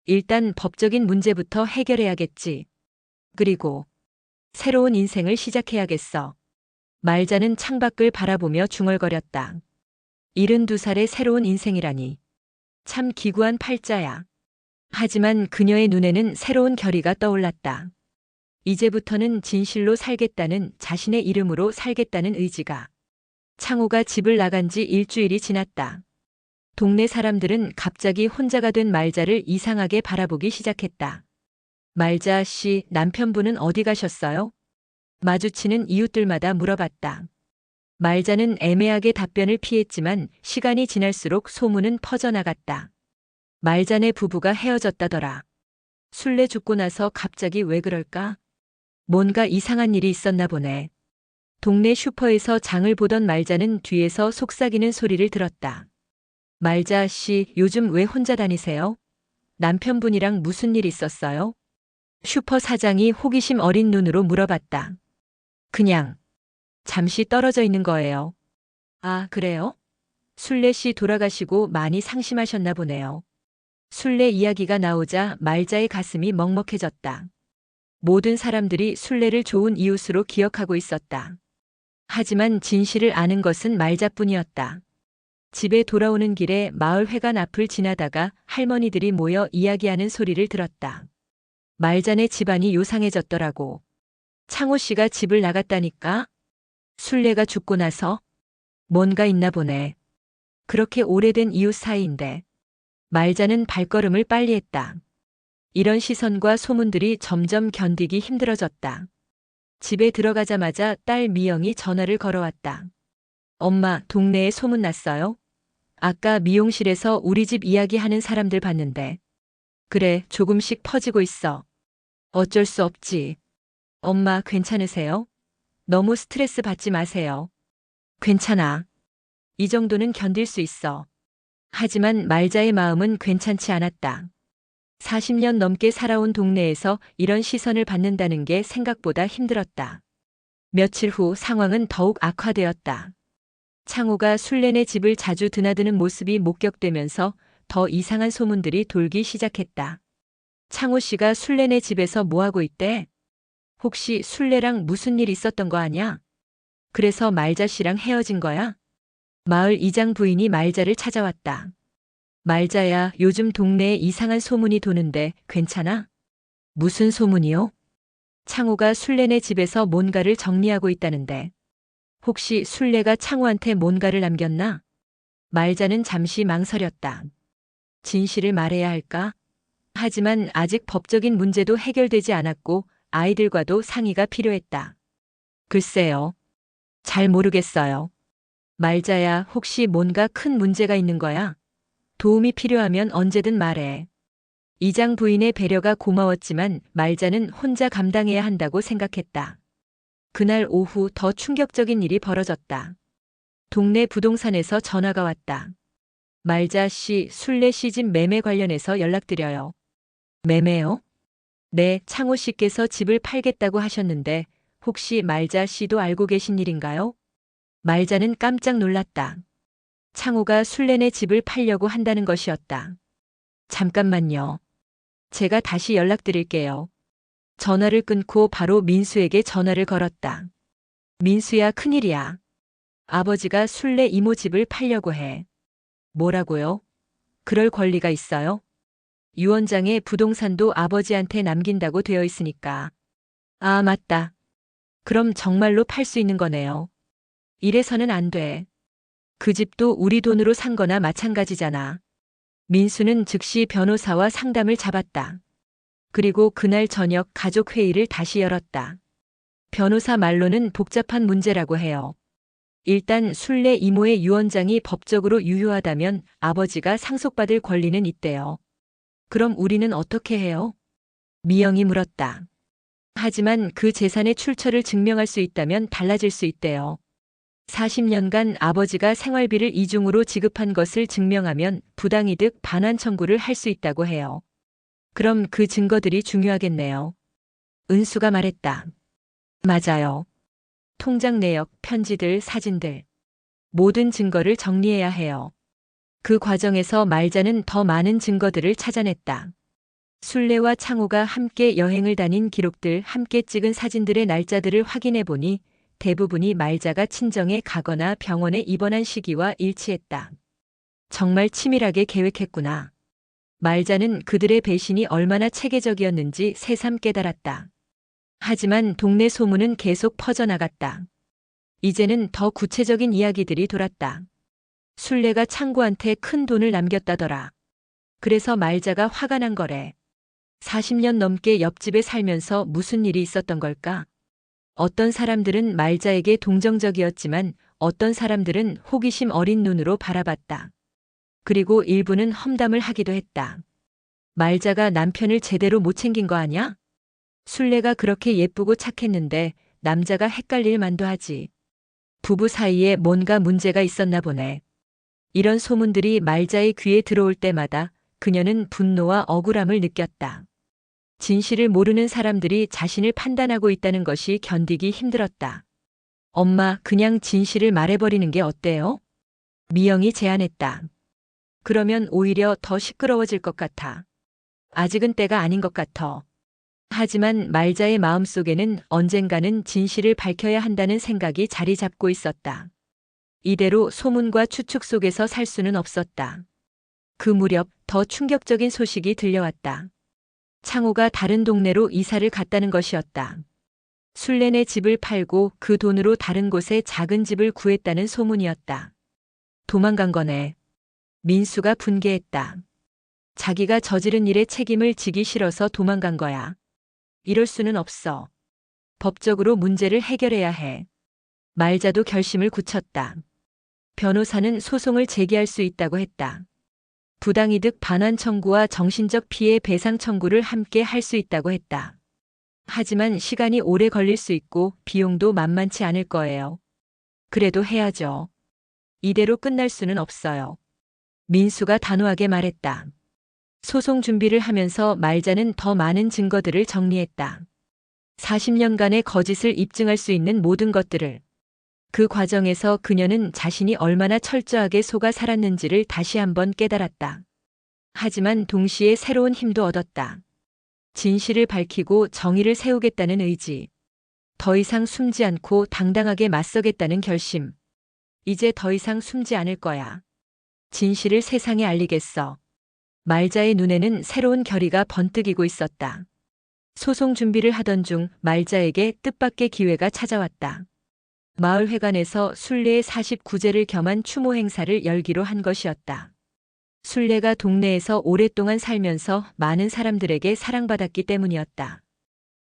Speaker 1: 일단 법적인 문제부터 해결해야겠지. 그리고 새로운 인생을 시작해야겠어. 말자는 창밖을 바라보며 중얼거렸다. 72살의 새로운 인생이라니. 참 기구한 팔자야. 하지만 그녀의 눈에는 새로운 결의가 떠올랐다. 이제부터는 진실로 살겠다는, 자신의 이름으로 살겠다는 의지가. 창호가 집을 나간 지 일주일이 지났다. 동네 사람들은 갑자기 혼자가 된 말자를 이상하게 바라보기 시작했다. 말자 씨, 남편분은 어디 가셨어요? 마주치는 이웃들마다 물어봤다. 말자는 애매하게 답변을 피했지만 시간이 지날수록 소문은 퍼져나갔다. 말자네 부부가 헤어졌다더라. 술래 죽고 나서 갑자기 왜 그럴까? 뭔가 이상한 일이 있었나 보네. 동네 슈퍼에서 장을 보던 말자는 뒤에서 속삭이는 소리를 들었다. 말자 씨, 요즘 왜 혼자 다니세요? 남편분이랑 무슨 일 있었어요? 슈퍼 사장이 호기심 어린 눈으로 물어봤다. 그냥 잠시 떨어져 있는 거예요. 아, 그래요? 술래 씨 돌아가시고 많이 상심하셨나 보네요. 술래 이야기가 나오자 말자의 가슴이 먹먹해졌다. 모든 사람들이 술래를 좋은 이웃으로 기억하고 있었다. 하지만 진실을 아는 것은 말자뿐이었다. 집에 돌아오는 길에 마을 회관 앞을 지나다가 할머니들이 모여 이야기하는 소리를 들었다. 말자네 집안이 요상해졌더라고. 창호 씨가 집을 나갔다니까? 술래가 죽고 나서? 뭔가 있나 보네. 그렇게 오래된 이웃 사이인데. 말자는 발걸음을 빨리 했다. 이런 시선과 소문들이 점점 견디기 힘들어졌다. 집에 들어가자마자 딸 미영이 전화를 걸어왔다. 엄마, 동네에 소문났어요? 아까 미용실에서 우리 집 이야기하는 사람들 봤는데. 그래, 조금씩 퍼지고 있어. 어쩔 수 없지. 엄마 괜찮으세요? 너무 스트레스 받지 마세요. 괜찮아. 이 정도는 견딜 수 있어. 하지만 말자의 마음은 괜찮지 않았다. 40년 넘게 살아온 동네에서 이런 시선을 받는다는 게 생각보다 힘들었다. 며칠 후 상황은 더욱 악화되었다. 창호가 술래네 집을 자주 드나드는 모습이 목격되면서 더 이상한 소문들이 돌기 시작했다. 창호 씨가 술래네 집에서 뭐하고 있대? 혹시 술래랑 무슨 일 있었던 거 아냐? 그래서 말자 씨랑 헤어진 거야? 마을 이장 부인이 말자를 찾아왔다. 말자야, 요즘 동네에 이상한 소문이 도는데 괜찮아? 무슨 소문이요? 창호가 술래네 집에서 뭔가를 정리하고 있다는데. 혹시 술래가 창호한테 뭔가를 남겼나? 말자는 잠시 망설였다. 진실을 말해야 할까? 하지만 아직 법적인 문제도 해결되지 않았고 아이들과도 상의가 필요했다. 글쎄요. 잘 모르겠어요. 말자야, 혹시 뭔가 큰 문제가 있는 거야? 도움이 필요하면 언제든 말해. 이장 부인의 배려가 고마웠지만 말자는 혼자 감당해야 한다고 생각했다. 그날 오후 더 충격적인 일이 벌어졌다. 동네 부동산에서 전화가 왔다. 말자 씨, 술래 씨 집 매매 관련해서 연락드려요. 매매요? 네, 창호 씨께서 집을 팔겠다고 하셨는데 혹시 말자 씨도 알고 계신 일인가요? 말자는 깜짝 놀랐다. 창호가 술래네 집을 팔려고 한다는 것이었다. 잠깐만요. 제가 다시 연락드릴게요. 전화를 끊고 바로 민수에게 전화를 걸었다. 민수야, 큰일이야. 아버지가 술래 이모 집을 팔려고 해. 뭐라고요? 그럴 권리가 있어요? 유원장의 부동산도 아버지한테 남긴다고 되어 있으니까. 아, 맞다. 그럼 정말로 팔 수 있는 거네요. 이래서는 안 돼. 그 집도 우리 돈으로 산 거나 마찬가지잖아. 민수는 즉시 변호사와 상담을 잡았다. 그리고 그날 저녁 가족 회의를 다시 열었다. 변호사 말로는 복잡한 문제라고 해요. 일단 순례 이모의 유언장이 법적으로 유효하다면 아버지가 상속받을 권리는 있대요. 그럼 우리는 어떻게 해요? 미영이 물었다. 하지만 그 재산의 출처를 증명할 수 있다면 달라질 수 있대요. 40년간 아버지가 생활비를 이중으로 지급한 것을 증명하면 부당이득 반환 청구를 할 수 있다고 해요. 그럼 그 증거들이 중요하겠네요. 은수가 말했다. 맞아요. 통장 내역, 편지들, 사진들. 모든 증거를 정리해야 해요. 그 과정에서 말자는 더 많은 증거들을 찾아냈다. 순례와 창호가 함께 여행을 다닌 기록들, 함께 찍은 사진들의 날짜들을 확인해 보니 대부분이 말자가 친정에 가거나 병원에 입원한 시기와 일치했다. 정말 치밀하게 계획했구나. 말자는 그들의 배신이 얼마나 체계적이었는지 새삼 깨달았다. 하지만 동네 소문은 계속 퍼져나갔다. 이제는 더 구체적인 이야기들이 돌았다. 순례가 창구한테 큰 돈을 남겼다더라. 그래서 말자가 화가 난 거래. 40년 넘게 옆집에 살면서 무슨 일이 있었던 걸까? 어떤 사람들은 말자에게 동정적이었지만 어떤 사람들은 호기심 어린 눈으로 바라봤다. 그리고 일부는 험담을 하기도 했다. 말자가 남편을 제대로 못 챙긴 거 아냐? 순례가 그렇게 예쁘고 착했는데 남자가 헷갈릴 만도 하지. 부부 사이에 뭔가 문제가 있었나 보네. 이런 소문들이 말자의 귀에 들어올 때마다 그녀는 분노와 억울함을 느꼈다. 진실을 모르는 사람들이 자신을 판단하고 있다는 것이 견디기 힘들었다. 엄마, 그냥 진실을 말해버리는 게 어때요? 미영이 제안했다. 그러면 오히려 더 시끄러워질 것 같아. 아직은 때가 아닌 것 같아. 하지만 말자의 마음속에는 언젠가는 진실을 밝혀야 한다는 생각이 자리 잡고 있었다. 이대로 소문과 추측 속에서 살 수는 없었다. 그 무렵 더 충격적인 소식이 들려왔다. 창호가 다른 동네로 이사를 갔다는 것이었다. 순례네 집을 팔고 그 돈으로 다른 곳에 작은 집을 구했다는 소문이었다. 도망간 거네. 민수가 분개했다. 자기가 저지른 일에 책임을 지기 싫어서 도망간 거야. 이럴 수는 없어. 법적으로 문제를 해결해야 해. 말자도 결심을 굳혔다. 변호사는 소송을 제기할 수 있다고 했다. 부당이득 반환 청구와 정신적 피해 배상 청구를 함께 할 수 있다고 했다. 하지만 시간이 오래 걸릴 수 있고 비용도 만만치 않을 거예요. 그래도 해야죠. 이대로 끝날 수는 없어요. 민수가 단호하게 말했다. 소송 준비를 하면서 말자는 더 많은 증거들을 정리했다. 40년간의 거짓을 입증할 수 있는 모든 것들을. 그 과정에서 그녀는 자신이 얼마나 철저하게 속아 살았는지를 다시 한번 깨달았다. 하지만 동시에 새로운 힘도 얻었다. 진실을 밝히고 정의를 세우겠다는 의지. 더 이상 숨지 않고 당당하게 맞서겠다는 결심. 이제 더 이상 숨지 않을 거야. 진실을 세상에 알리겠어. 말자의 눈에는 새로운 결의가 번뜩이고 있었다. 소송 준비를 하던 중 말자에게 뜻밖의 기회가 찾아왔다. 마을회관에서 순례의 49제를 겸한 추모 행사를 열기로 한 것이었다. 순례가 동네에서 오랫동안 살면서 많은 사람들에게 사랑받았기 때문이었다.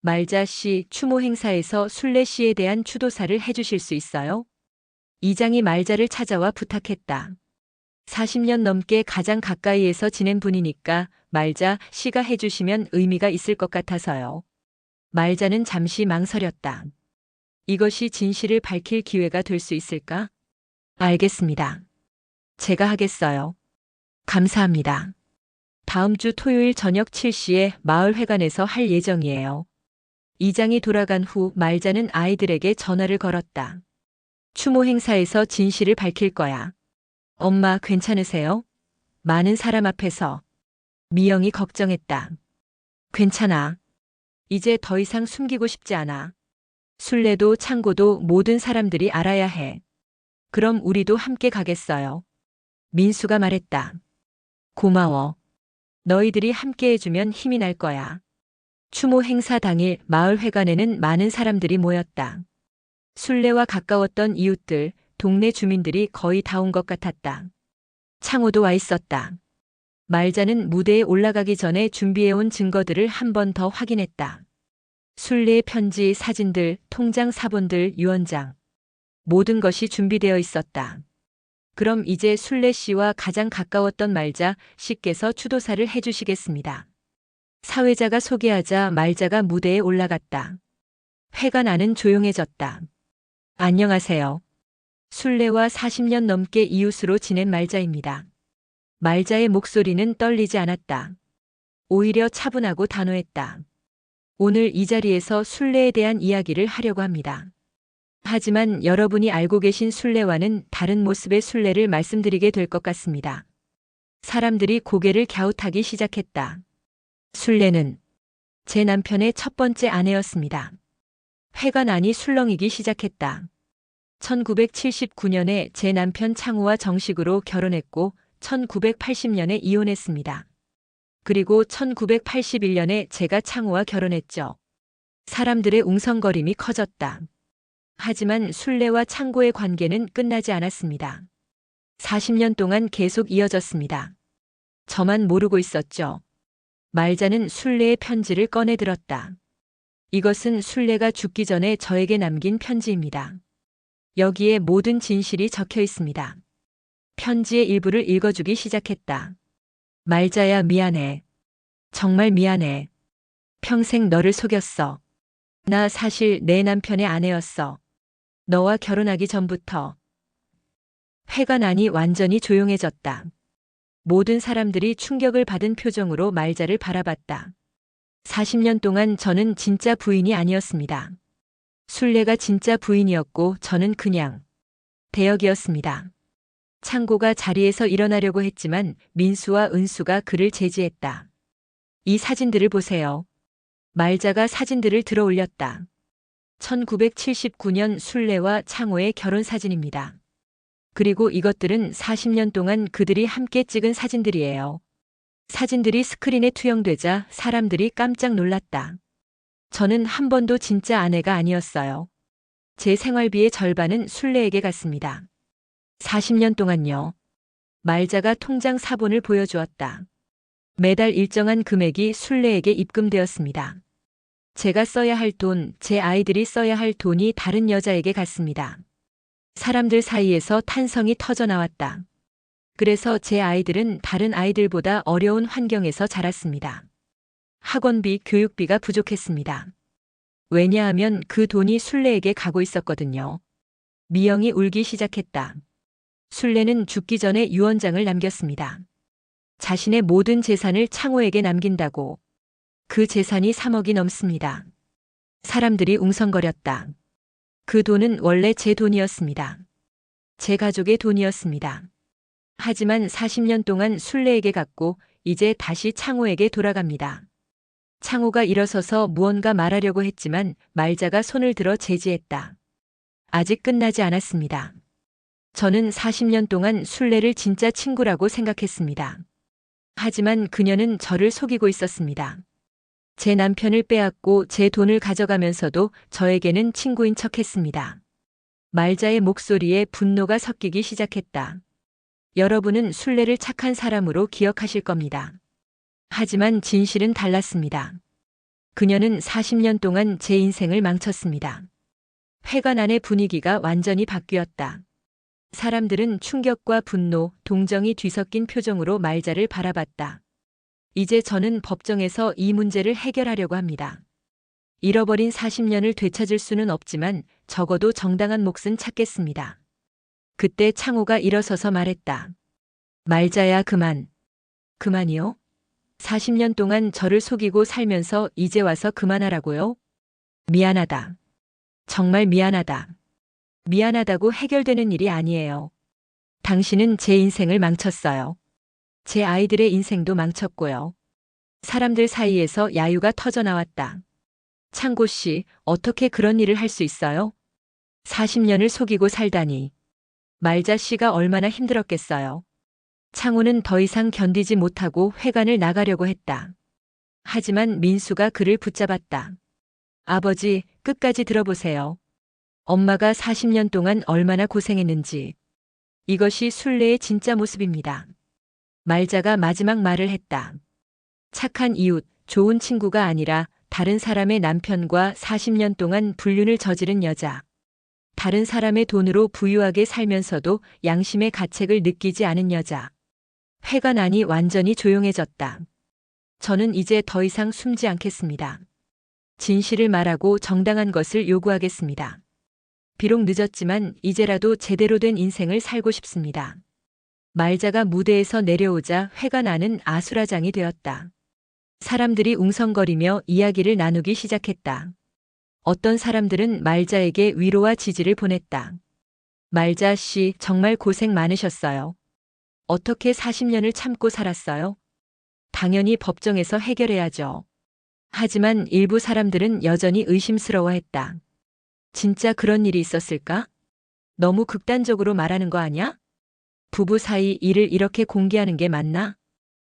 Speaker 1: 말자 씨, 추모 행사에서 순례 씨에 대한 추도사를 해주실 수 있어요? 이장이 말자를 찾아와 부탁했다. 40년 넘게 가장 가까이에서 지낸 분이니까 말자 씨가 해주시면 의미가 있을 것 같아서요. 말자는 잠시 망설였다. 이것이 진실을 밝힐 기회가 될 수 있을까? 알겠습니다. 제가 하겠어요. 감사합니다. 다음 주 토요일 저녁 7시에 마을회관에서 할 예정이에요. 이장이 돌아간 후 말자는 아이들에게 전화를 걸었다. 추모 행사에서 진실을 밝힐 거야. 엄마 괜찮으세요? 많은 사람 앞에서. 미영이 걱정했다. 괜찮아. 이제 더 이상 숨기고 싶지 않아. 순례도 창고도 모든 사람들이 알아야 해. 그럼 우리도 함께 가겠어요. 민수가 말했다. 고마워. 너희들이 함께 해주면 힘이 날 거야. 추모 행사 당일 마을 회관에는 많은 사람들이 모였다. 순례와 가까웠던 이웃들, 동네 주민들이 거의 다 온 것 같았다. 창호도 와 있었다. 말자는 무대에 올라가기 전에 준비해온 증거들을 한 번 더 확인했다. 순례의 편지, 사진들, 통장 사본들, 유언장. 모든 것이 준비되어 있었다. 그럼 이제 순례 씨와 가장 가까웠던 말자 씨께서 추도사를 해주시겠습니다. 사회자가 소개하자 말자가 무대에 올라갔다. 회관 안은 조용해졌다. 안녕하세요. 순례와 40년 넘게 이웃으로 지낸 말자입니다. 말자의 목소리는 떨리지 않았다. 오히려 차분하고 단호했다. 오늘 이 자리에서 순례에 대한 이야기를 하려고 합니다. 하지만 여러분이 알고 계신 순례와는 다른 모습의 순례를 말씀드리게 될 것 같습니다. 사람들이 고개를 갸웃하기 시작했다. 순례는 제 남편의 첫 번째 아내였습니다. 회관 안이 술렁이기 시작했다. 1979년에 제 남편 창우와 정식으로 결혼했고 1980년에 이혼했습니다. 그리고 1981년에 제가 창우와 결혼했죠. 사람들의 웅성거림이 커졌다. 하지만 순례와 창고의 관계는 끝나지 않았습니다. 40년 동안 계속 이어졌습니다. 저만 모르고 있었죠. 말자는 순례의 편지를 꺼내 들었다. 이것은 순례가 죽기 전에 저에게 남긴 편지입니다. 여기에 모든 진실이 적혀 있습니다. 편지의 일부를 읽어주기 시작했다. 말자야, 미안해. 정말 미안해. 평생 너를 속였어. 나 사실 내 남편의 아내였어. 너와 결혼하기 전부터. 회관 안이 완전히 조용해졌다. 모든 사람들이 충격을 받은 표정으로 말자를 바라봤다. 40년 동안 저는 진짜 부인이 아니었습니다. 순례가 진짜 부인이었고 저는 그냥 대역이었습니다. 창고가 자리에서 일어나려고 했지만 민수와 은수가 그를 제지했다. 이 사진들을 보세요. 말자가 사진들을 들어 올렸다. 1979년 순례와 창호의 결혼 사진입니다. 그리고 이것들은 40년 동안 그들이 함께 찍은 사진들이에요. 사진들이 스크린에 투영되자 사람들이 깜짝 놀랐다. 저는 한 번도 진짜 아내가 아니었어요. 제 생활비의 절반은 순례에게 갔습니다. 40년 동안요. 말자가 통장 사본을 보여주었다. 매달 일정한 금액이 순례에게 입금되었습니다. 제가 써야 할 돈, 제 아이들이 써야 할 돈이 다른 여자에게 갔습니다. 사람들 사이에서 탄성이 터져 나왔다. 그래서 제 아이들은 다른 아이들보다 어려운 환경에서 자랐습니다. 학원비, 교육비가 부족했습니다. 왜냐하면 그 돈이 순례에게 가고 있었거든요. 미영이 울기 시작했다. 순례는 죽기 전에 유언장을 남겼습니다. 자신의 모든 재산을 창호에게 남긴다고. 그 재산이 3억이 넘습니다. 사람들이 웅성거렸다. 그 돈은 원래 제 돈이었습니다. 제 가족의 돈이었습니다. 하지만 40년 동안 순례에게 갔고 이제 다시 창호에게 돌아갑니다. 창호가 일어서서 무언가 말하려고 했지만 말자가 손을 들어 제지했다. 아직 끝나지 않았습니다. 저는 40년 동안 순례를 진짜 친구라고 생각했습니다. 하지만 그녀는 저를 속이고 있었습니다. 제 남편을 빼앗고 제 돈을 가져가면서도 저에게는 친구인 척했습니다. 말자의 목소리에 분노가 섞이기 시작했다. 여러분은 순례를 착한 사람으로 기억하실 겁니다. 하지만 진실은 달랐습니다. 그녀는 40년 동안 제 인생을 망쳤습니다. 회관 안의 분위기가 완전히 바뀌었다. 사람들은 충격과 분노, 동정이 뒤섞인 표정으로 말자를 바라봤다. 이제 저는 법정에서 이 문제를 해결하려고 합니다. 잃어버린 40년을 되찾을 수는 없지만 적어도 정당한 몫은 찾겠습니다. 그때 창호가 일어서서 말했다. 말자야, 그만. 그만이요? 40년 동안 저를 속이고 살면서 이제 와서 그만하라고요? 미안하다. 정말 미안하다. 미안하다고 해결되는 일이 아니에요. 당신은 제 인생을 망쳤어요. 제 아이들의 인생도 망쳤고요. 사람들 사이에서 야유가 터져 나왔다. 창고 씨, 어떻게 그런 일을 할 수 있어요? 40년을 속이고 살다니. 말자 씨가 얼마나 힘들었겠어요. 창호는 더 이상 견디지 못하고 회관을 나가려고 했다. 하지만 민수가 그를 붙잡았다. 아버지, 끝까지 들어보세요. 엄마가 40년 동안 얼마나 고생했는지. 이것이 순례의 진짜 모습입니다. 말자가 마지막 말을 했다. 착한 이웃, 좋은 친구가 아니라 다른 사람의 남편과 40년 동안 불륜을 저지른 여자. 다른 사람의 돈으로 부유하게 살면서도 양심의 가책을 느끼지 않은 여자. 회관 안이 완전히 조용해졌다. 저는 이제 더 이상 숨지 않겠습니다. 진실을 말하고 정당한 것을 요구하겠습니다. 비록 늦었지만 이제라도 제대로 된 인생을 살고 싶습니다. 말자가 무대에서 내려오자 회관 안은 아수라장이 되었다. 사람들이 웅성거리며 이야기를 나누기 시작했다. 어떤 사람들은 말자에게 위로와 지지를 보냈다. 말자 씨, 정말 고생 많으셨어요. 어떻게 40년을 참고 살았어요? 당연히 법정에서 해결해야죠. 하지만 일부 사람들은 여전히 의심스러워했다. 진짜 그런 일이 있었을까? 너무 극단적으로 말하는 거 아니야? 부부 사이 일을 이렇게 공개하는 게 맞나?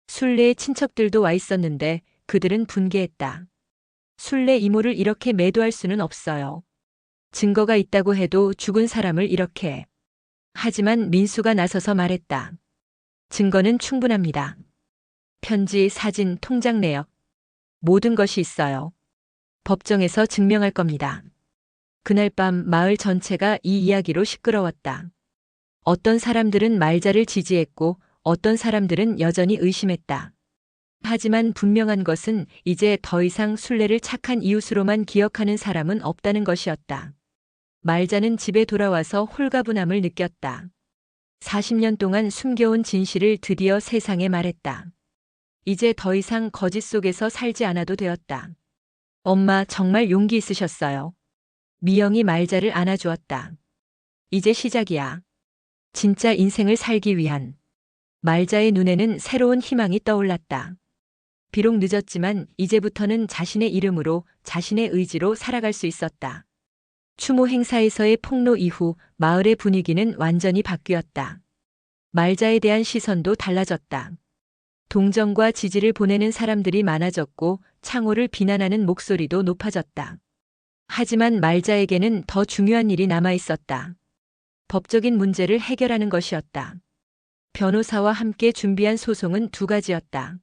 Speaker 1: 순례의 친척들도 와 있었는데 그들은 분개했다. 순례 이모를 이렇게 매도할 수는 없어요. 증거가 있다고 해도 죽은 사람을 이렇게. 하지만 민수가 나서서 말했다. 증거는 충분합니다. 편지, 사진, 통장 내역. 모든 것이 있어요. 법정에서 증명할 겁니다. 그날 밤 마을 전체가 이 이야기로 시끄러웠다. 어떤 사람들은 말자를 지지했고 어떤 사람들은 여전히 의심했다. 하지만 분명한 것은 이제 더 이상 순례를 착한 이웃으로만 기억하는 사람은 없다는 것이었다. 말자는 집에 돌아와서 홀가분함을 느꼈다. 40년 동안 숨겨온 진실을 드디어 세상에 말했다. 이제 더 이상 거짓 속에서 살지 않아도 되었다. 엄마, 정말 용기 있으셨어요. 미영이 말자를 안아주었다. 이제 시작이야. 진짜 인생을 살기 위한. 말자의 눈에는 새로운 희망이 떠올랐다. 비록 늦었지만 이제부터는 자신의 이름으로, 자신의 의지로 살아갈 수 있었다. 추모 행사에서의 폭로 이후 마을의 분위기는 완전히 바뀌었다. 말자에 대한 시선도 달라졌다. 동정과 지지를 보내는 사람들이 많아졌고 창호를 비난하는 목소리도 높아졌다. 하지만 말자에게는 더 중요한 일이 남아 있었다. 법적인 문제를 해결하는 것이었다. 변호사와 함께 준비한 소송은 두 가지였다.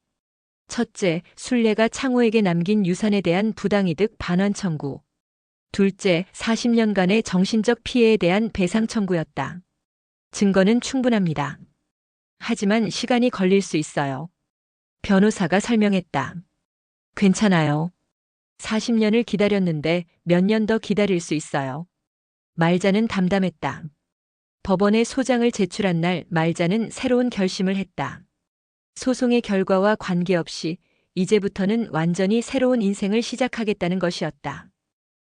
Speaker 1: 첫째, 순례가 창호에게 남긴 유산에 대한 부당이득 반환 청구. 둘째, 40년간의 정신적 피해에 대한 배상 청구였다. 증거는 충분합니다. 하지만 시간이 걸릴 수 있어요. 변호사가 설명했다. 괜찮아요. 40년을 기다렸는데 몇 년 더 기다릴 수 있어요. 말자는 담담했다. 법원에 소장을 제출한 날 말자는 새로운 결심을 했다. 소송의 결과와 관계없이 이제부터는 완전히 새로운 인생을 시작하겠다는 것이었다.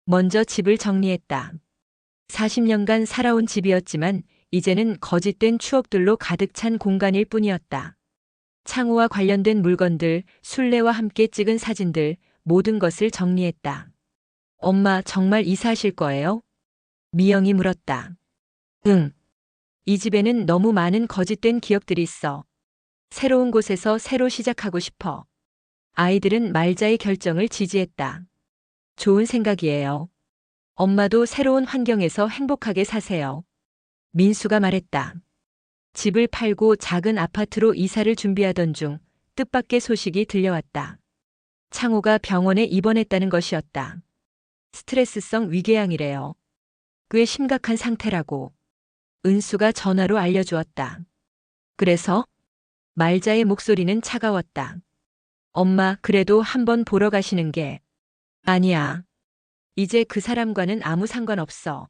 Speaker 1: 먼저 집을 정리했다. 40년간 살아온 집이었지만 이제는 거짓된 추억들로 가득 찬 공간일 뿐이었다. 창호와 관련된 물건들, 순례와 함께 찍은 사진들, 모든 것을 정리했다. 엄마, 정말 이사하실 거예요? 미영이 물었다. 응. 이 집에는 너무 많은 거짓된 기억들이 있어. 새로운 곳에서 새로 시작하고 싶어. 아이들은 말자의 결정을 지지했다. 좋은 생각이에요. 엄마도 새로운 환경에서 행복하게 사세요. 민수가 말했다. 집을 팔고 작은 아파트로 이사를 준비하던 중 뜻밖의 소식이 들려왔다. 창호가 병원에 입원했다는 것이었다. 스트레스성 위궤양이래요. 꽤 심각한 상태라고. 은수가 전화로 알려주었다. 그래서? 말자의 목소리는 차가웠다. 엄마, 그래도 한번 보러 가시는 게. 아니야. 이제 그 사람과는 아무 상관없어.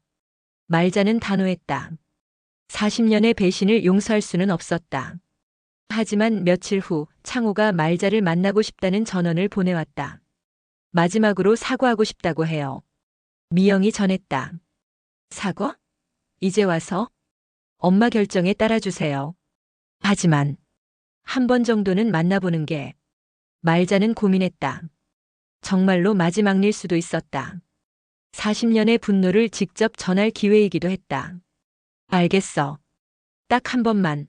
Speaker 1: 말자는 단호했다. 40년의 배신을 용서할 수는 없었다. 하지만 며칠 후 창호가 말자를 만나고 싶다는 전원을 보내왔다. 마지막으로 사과하고 싶다고 해요. 미영이 전했다. 사과? 이제 와서? 엄마 결정에 따라주세요. 하지만 한 번 정도는 만나보는 게. 말자는 고민했다. 정말로 마지막 일 수도 있었다. 40년의 분노를 직접 전할 기회이기도 했다. 알겠어. 딱 한 번만.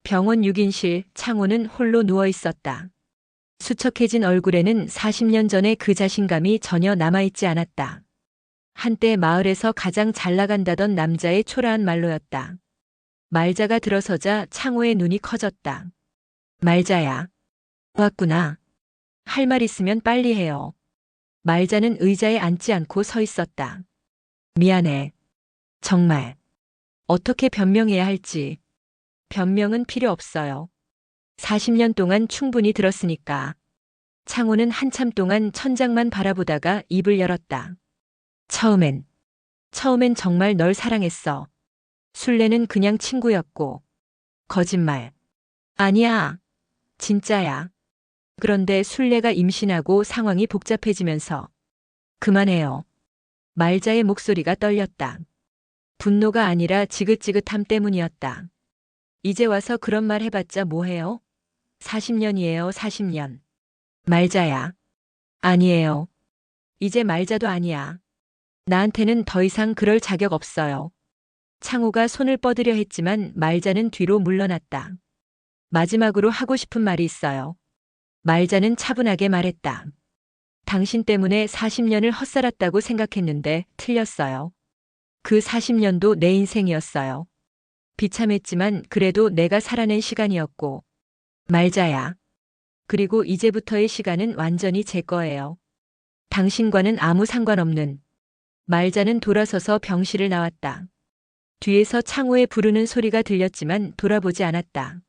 Speaker 1: 병원 6인실 창호는 홀로 누워 있었다. 수척해진 얼굴에는 40년 전의 그 자신감이 전혀 남아있지 않았다. 한때 마을에서 가장 잘 나간다던 남자의 초라한 말로였다. 말자가 들어서자 창호의 눈이 커졌다. 말자야. 왔구나. 할 말 있으면 빨리 해요. 말자는 의자에 앉지 않고 서 있었다. 미안해. 정말. 어떻게 변명해야 할지. 변명은 필요 없어요. 40년 동안 충분히 들었으니까. 창호는 한참 동안 천장만 바라보다가 입을 열었다. 처음엔 정말 널 사랑했어. 술래는 그냥 친구였고. 거짓말. 아니야. 진짜야. 그런데 술래가 임신하고 상황이 복잡해지면서. 그만해요. 말자의 목소리가 떨렸다. 분노가 아니라 지긋지긋함 때문이었다. 이제 와서 그런 말 해봤자 뭐해요? 40년이에요, 40년. 말자야. 아니에요. 이제 말자도 아니야. 나한테는 더 이상 그럴 자격 없어요. 창호가 손을 뻗으려 했지만 말자는 뒤로 물러났다. 마지막으로 하고 싶은 말이 있어요. 말자는 차분하게 말했다. 당신 때문에 40년을 헛살았다고 생각했는데 틀렸어요. 그 40년도 내 인생이었어요. 비참했지만 그래도 내가 살아낸 시간이었고. 말자야. 그리고 이제부터의 시간은 완전히 제 거예요. 당신과는 아무 상관없는. 말자는 돌아서서 병실을 나왔다. 뒤에서 창호의 부르는 소리가 들렸지만 돌아보지 않았다.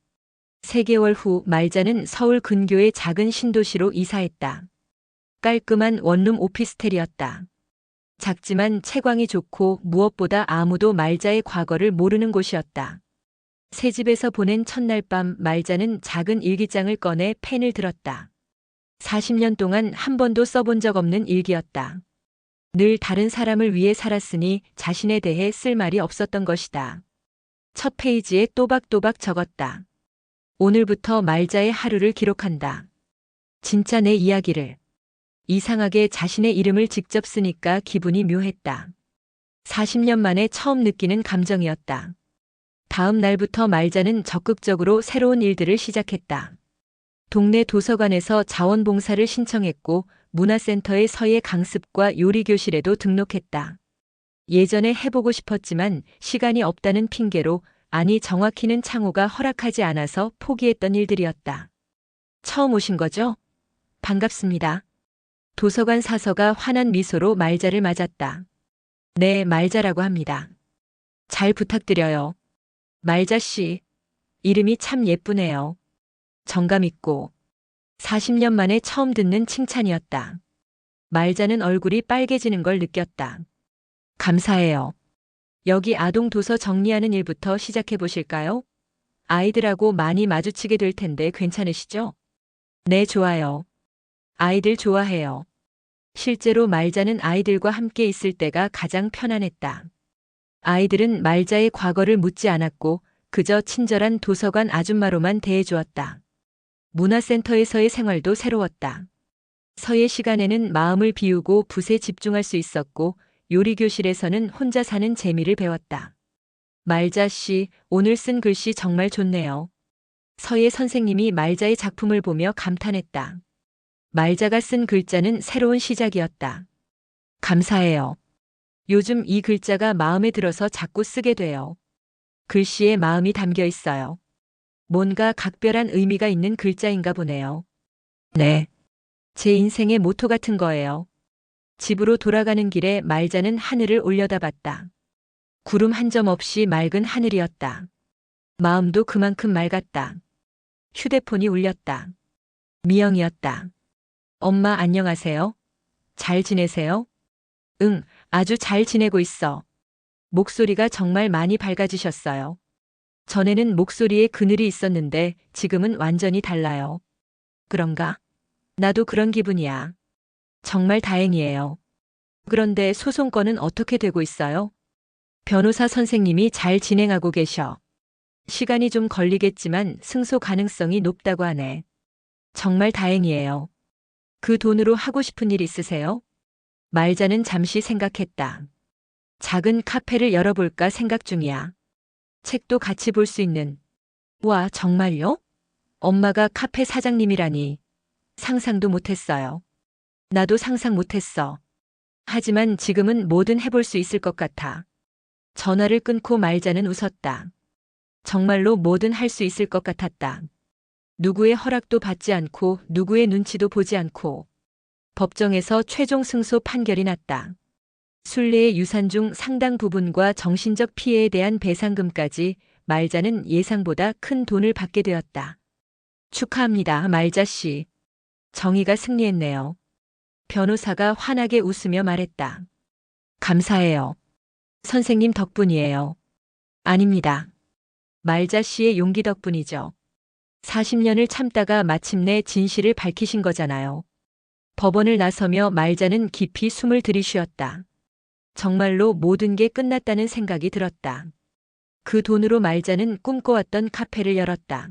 Speaker 1: 3개월 후 말자는 서울 근교의 작은 신도시로 이사했다. 깔끔한 원룸 오피스텔이었다. 작지만 채광이 좋고 무엇보다 아무도 말자의 과거를 모르는 곳이었다. 새 집에서 보낸 첫날 밤 말자는 작은 일기장을 꺼내 펜을 들었다. 40년 동안 한 번도 써본 적 없는 일기였다. 늘 다른 사람을 위해 살았으니 자신에 대해 쓸 말이 없었던 것이다. 첫 페이지에 또박또박 적었다. 오늘부터 말자의 하루를 기록한다. 진짜 내 이야기를. 이상하게 자신의 이름을 직접 쓰니까 기분이 묘했다. 40년 만에 처음 느끼는 감정이었다. 다음 날부터 말자는 적극적으로 새로운 일들을 시작했다. 동네 도서관에서 자원봉사를 신청했고 문화센터의 서예 강습과 요리교실에도 등록했다. 예전에 해보고 싶었지만 시간이 없다는 핑계로, 아니 정확히는 창호가 허락하지 않아서 포기했던 일들이었다. 처음 오신 거죠? 반갑습니다. 도서관 사서가 환한 미소로 말자를 맞았다. 네, 말자라고 합니다. 잘 부탁드려요. 말자 씨, 이름이 참 예쁘네요. 정감 있고. 40년 만에 처음 듣는 칭찬이었다. 말자는 얼굴이 빨개지는 걸 느꼈다. 감사해요. 여기 아동 도서 정리하는 일부터 시작해 보실까요? 아이들하고 많이 마주치게 될 텐데 괜찮으시죠? 네, 좋아요. 아이들 좋아해요. 실제로 말자는 아이들과 함께 있을 때가 가장 편안했다. 아이들은 말자의 과거를 묻지 않았고 그저 친절한 도서관 아줌마로만 대해주었다. 문화센터에서의 생활도 새로웠다. 서예 시간에는 마음을 비우고 붓에 집중할 수 있었고 요리교실에서는 혼자 사는 재미를 배웠다. 말자 씨, 오늘 쓴 글씨 정말 좋네요. 서예 선생님이 말자의 작품을 보며 감탄했다. 말자가 쓴 글자는 새로운 시작이었다. 감사해요. 요즘 이 글자가 마음에 들어서 자꾸 쓰게 돼요. 글씨에 마음이 담겨 있어요. 뭔가 각별한 의미가 있는 글자인가 보네요. 네. 제 인생의 모토 같은 거예요. 집으로 돌아가는 길에 말자는 하늘을 올려다봤다. 구름 한 점 없이 맑은 하늘이었다. 마음도 그만큼 맑았다. 휴대폰이 울렸다. 미영이었다. 엄마 안녕하세요? 잘 지내세요? 응, 아주 잘 지내고 있어. 목소리가 정말 많이 밝아지셨어요. 전에는 목소리에 그늘이 있었는데 지금은 완전히 달라요. 그런가? 나도 그런 기분이야. 정말 다행이에요. 그런데 소송건은 어떻게 되고 있어요? 변호사 선생님이 잘 진행하고 계셔. 시간이 좀 걸리겠지만 승소 가능성이 높다고 하네. 정말 다행이에요. 그 돈으로 하고 싶은 일 있으세요? 말자는 잠시 생각했다. 작은 카페를 열어볼까 생각 중이야. 책도 같이 볼 수 있는. 와, 정말요? 엄마가 카페 사장님이라니. 상상도 못했어요. 나도 상상 못했어. 하지만 지금은 뭐든 해볼 수 있을 것 같아. 전화를 끊고 말자는 웃었다. 정말로 뭐든 할 수 있을 것 같았다. 누구의 허락도 받지 않고 누구의 눈치도 보지 않고 법정에서 최종 승소 판결이 났다. 순례의 유산 중 상당 부분과 정신적 피해에 대한 배상금까지 말자는 예상보다 큰 돈을 받게 되었다. 축하합니다, 말자 씨. 정의가 승리했네요. 변호사가 환하게 웃으며 말했다. 감사해요. 선생님 덕분이에요. 아닙니다. 말자 씨의 용기 덕분이죠. 40년을 참다가 마침내 진실을 밝히신 거잖아요. 법원을 나서며 말자는 깊이 숨을 들이쉬었다. 정말로 모든 게 끝났다는 생각이 들었다. 그 돈으로 말자는 꿈꿔왔던 카페를 열었다.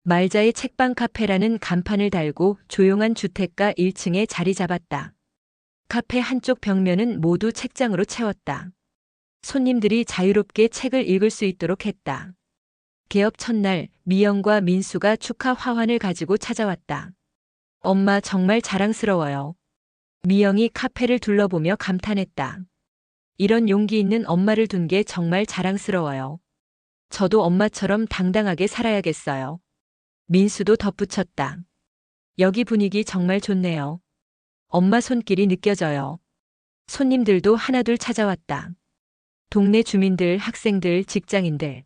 Speaker 1: 말자의 책방 카페라는 간판을 달고 조용한 주택가 1층에 자리 잡았다. 카페 한쪽 벽면은 모두 책장으로 채웠다. 손님들이 자유롭게 책을 읽을 수 있도록 했다. 개업 첫날 미영과 민수가 축하 화환을 가지고 찾아왔다. 엄마 정말 자랑스러워요. 미영이 카페를 둘러보며 감탄했다. 이런 용기 있는 엄마를 둔 게 정말 자랑스러워요. 저도 엄마처럼 당당하게 살아야겠어요. 민수도 덧붙였다. 여기 분위기 정말 좋네요. 엄마 손길이 느껴져요. 손님들도 하나둘 찾아왔다. 동네 주민들, 학생들, 직장인들.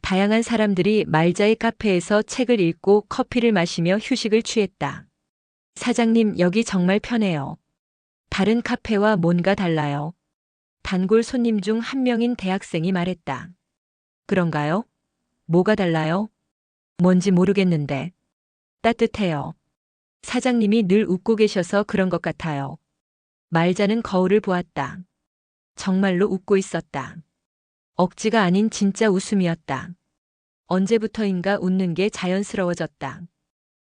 Speaker 1: 다양한 사람들이 말자의 카페에서 책을 읽고 커피를 마시며 휴식을 취했다. 사장님, 여기 정말 편해요. 다른 카페와 뭔가 달라요. 단골 손님 중 한 명인 대학생이 말했다. 그런가요? 뭐가 달라요? 뭔지 모르겠는데. 따뜻해요. 사장님이 늘 웃고 계셔서 그런 것 같아요. 말자는 거울을 보았다. 정말로 웃고 있었다. 억지가 아닌 진짜 웃음이었다. 언제부터인가 웃는 게 자연스러워졌다.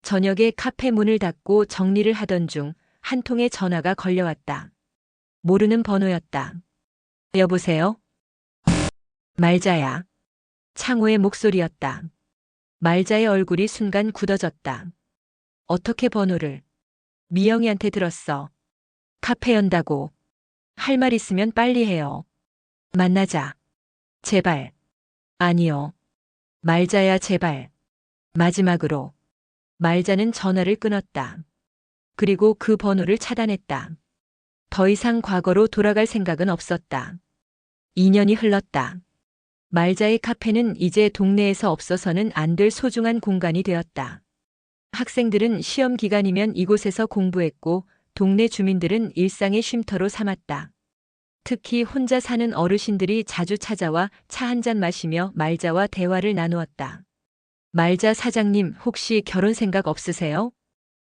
Speaker 1: 저녁에 카페 문을 닫고 정리를 하던 중 한 통의 전화가 걸려왔다. 모르는 번호였다. 여보세요? 말자야. 창호의 목소리였다. 말자의 얼굴이 순간 굳어졌다. 어떻게 번호를? 미영이한테 들었어. 카페 연다고. 할 말 있으면 빨리 해요. 만나자. 제발. 아니요. 말자야, 제발. 마지막으로. 말자는 전화를 끊었다. 그리고 그 번호를 차단했다. 더 이상 과거로 돌아갈 생각은 없었다. 2년이 흘렀다. 말자의 카페는 이제 동네에서 없어서는 안 될 소중한 공간이 되었다. 학생들은 시험 기간이면 이곳에서 공부했고 동네 주민들은 일상의 쉼터로 삼았다. 특히 혼자 사는 어르신들이 자주 찾아와 차 한 잔 마시며 말자와 대화를 나누었다. 말자 사장님, 혹시 결혼 생각 없으세요?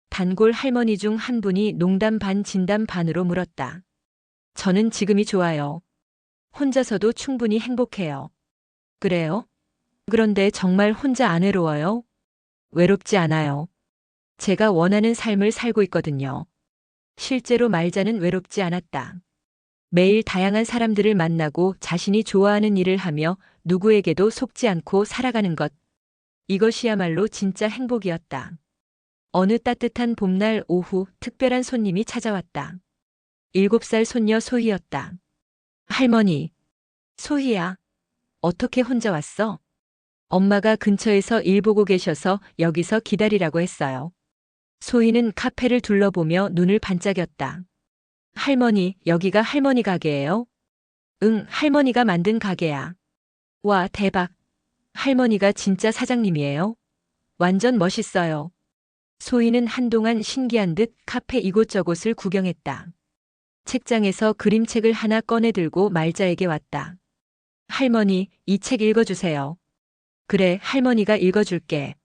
Speaker 1: 단골 할머니 중 한 분이 농담 반 진담 반으로 물었다. 저는 지금이 좋아요. 혼자서도 충분히 행복해요. 그래요? 그런데 정말 혼자 안 외로워요? 외롭지 않아요. 제가 원하는 삶을 살고 있거든요. 실제로 말자는 외롭지 않았다. 매일 다양한 사람들을 만나고 자신이 좋아하는 일을 하며 누구에게도 속지 않고 살아가는 것. 이것이야말로 진짜 행복이었다. 어느 따뜻한 봄날 오후 특별한 손님이 찾아왔다. 7살 손녀 소희였다. 할머니. 소희야. 어떻게 혼자 왔어? 엄마가 근처에서 일 보고 계셔서 여기서 기다리라고 했어요. 소희는 카페를 둘러보며 눈을 반짝였다. 할머니, 여기가 할머니 가게예요? 응, 할머니가 만든 가게야. 와, 대박. 할머니가 진짜 사장님이에요? 완전 멋있어요. 소희는 한동안 신기한 듯 카페 이곳저곳을 구경했다. 책장에서 그림책을 하나 꺼내 들고 말자에게 왔다. 할머니, 이 책 읽어주세요. 그래, 할머니가 읽어줄게.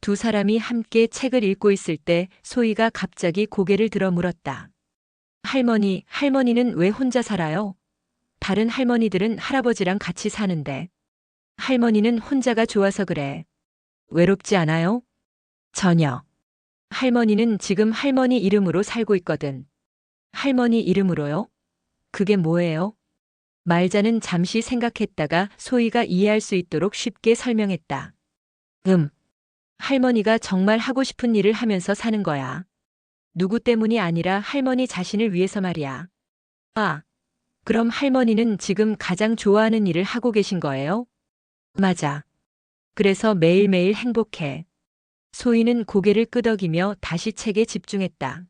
Speaker 1: 두 사람이 함께 책을 읽고 있을 때 소희가 갑자기 고개를 들어 물었다. 할머니, 할머니는 왜 혼자 살아요? 다른 할머니들은 할아버지랑 같이 사는데. 할머니는 혼자가 좋아서 그래. 외롭지 않아요? 전혀. 할머니는 지금 할머니 이름으로 살고 있거든. 할머니 이름으로요? 그게 뭐예요? 말자는 잠시 생각했다가 소희가 이해할 수 있도록 쉽게 설명했다. 음. 할머니가 정말 하고 싶은 일을 하면서 사는 거야. 누구 때문이 아니라 할머니 자신을 위해서 말이야. 아, 그럼 할머니는 지금 가장 좋아하는 일을 하고 계신 거예요? 맞아. 그래서 매일매일 행복해. 소희는 고개를 끄덕이며 다시 책에 집중했다.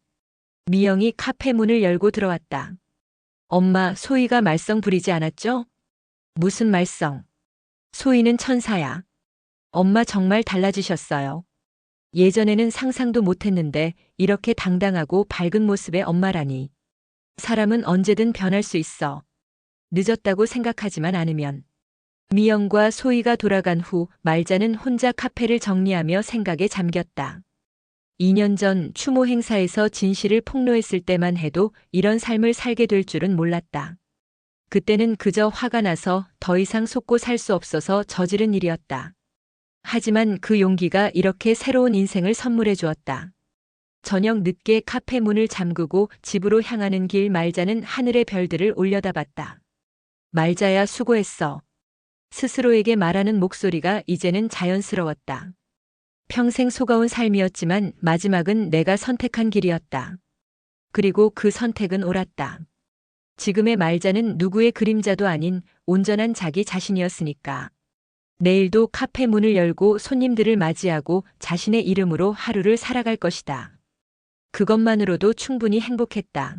Speaker 1: 미영이 카페 문을 열고 들어왔다. 엄마, 소희가 말썽 부리지 않았죠? 무슨 말썽? 소희는 천사야. 엄마 정말 달라지셨어요. 예전에는 상상도 못했는데 이렇게 당당하고 밝은 모습의 엄마라니. 사람은 언제든 변할 수 있어. 늦었다고 생각하지만 않으면. 미영과 소희가 돌아간 후 말자는 혼자 카페를 정리하며 생각에 잠겼다. 2년 전 추모 행사에서 진실을 폭로했을 때만 해도 이런 삶을 살게 될 줄은 몰랐다. 그때는 그저 화가 나서 더 이상 속고 살 수 없어서 저지른 일이었다. 하지만 그 용기가 이렇게 새로운 인생을 선물해 주었다. 저녁 늦게 카페 문을 잠그고 집으로 향하는 길 말자는 하늘의 별들을 올려다봤다. 말자야 수고했어. 스스로에게 말하는 목소리가 이제는 자연스러웠다. 평생 속아온 삶이었지만 마지막은 내가 선택한 길이었다. 그리고 그 선택은 옳았다. 지금의 말자는 누구의 그림자도 아닌 온전한 자기 자신이었으니까. 내일도 카페 문을 열고 손님들을 맞이하고 자신의 이름으로 하루를 살아갈 것이다. 그것만으로도 충분히 행복했다.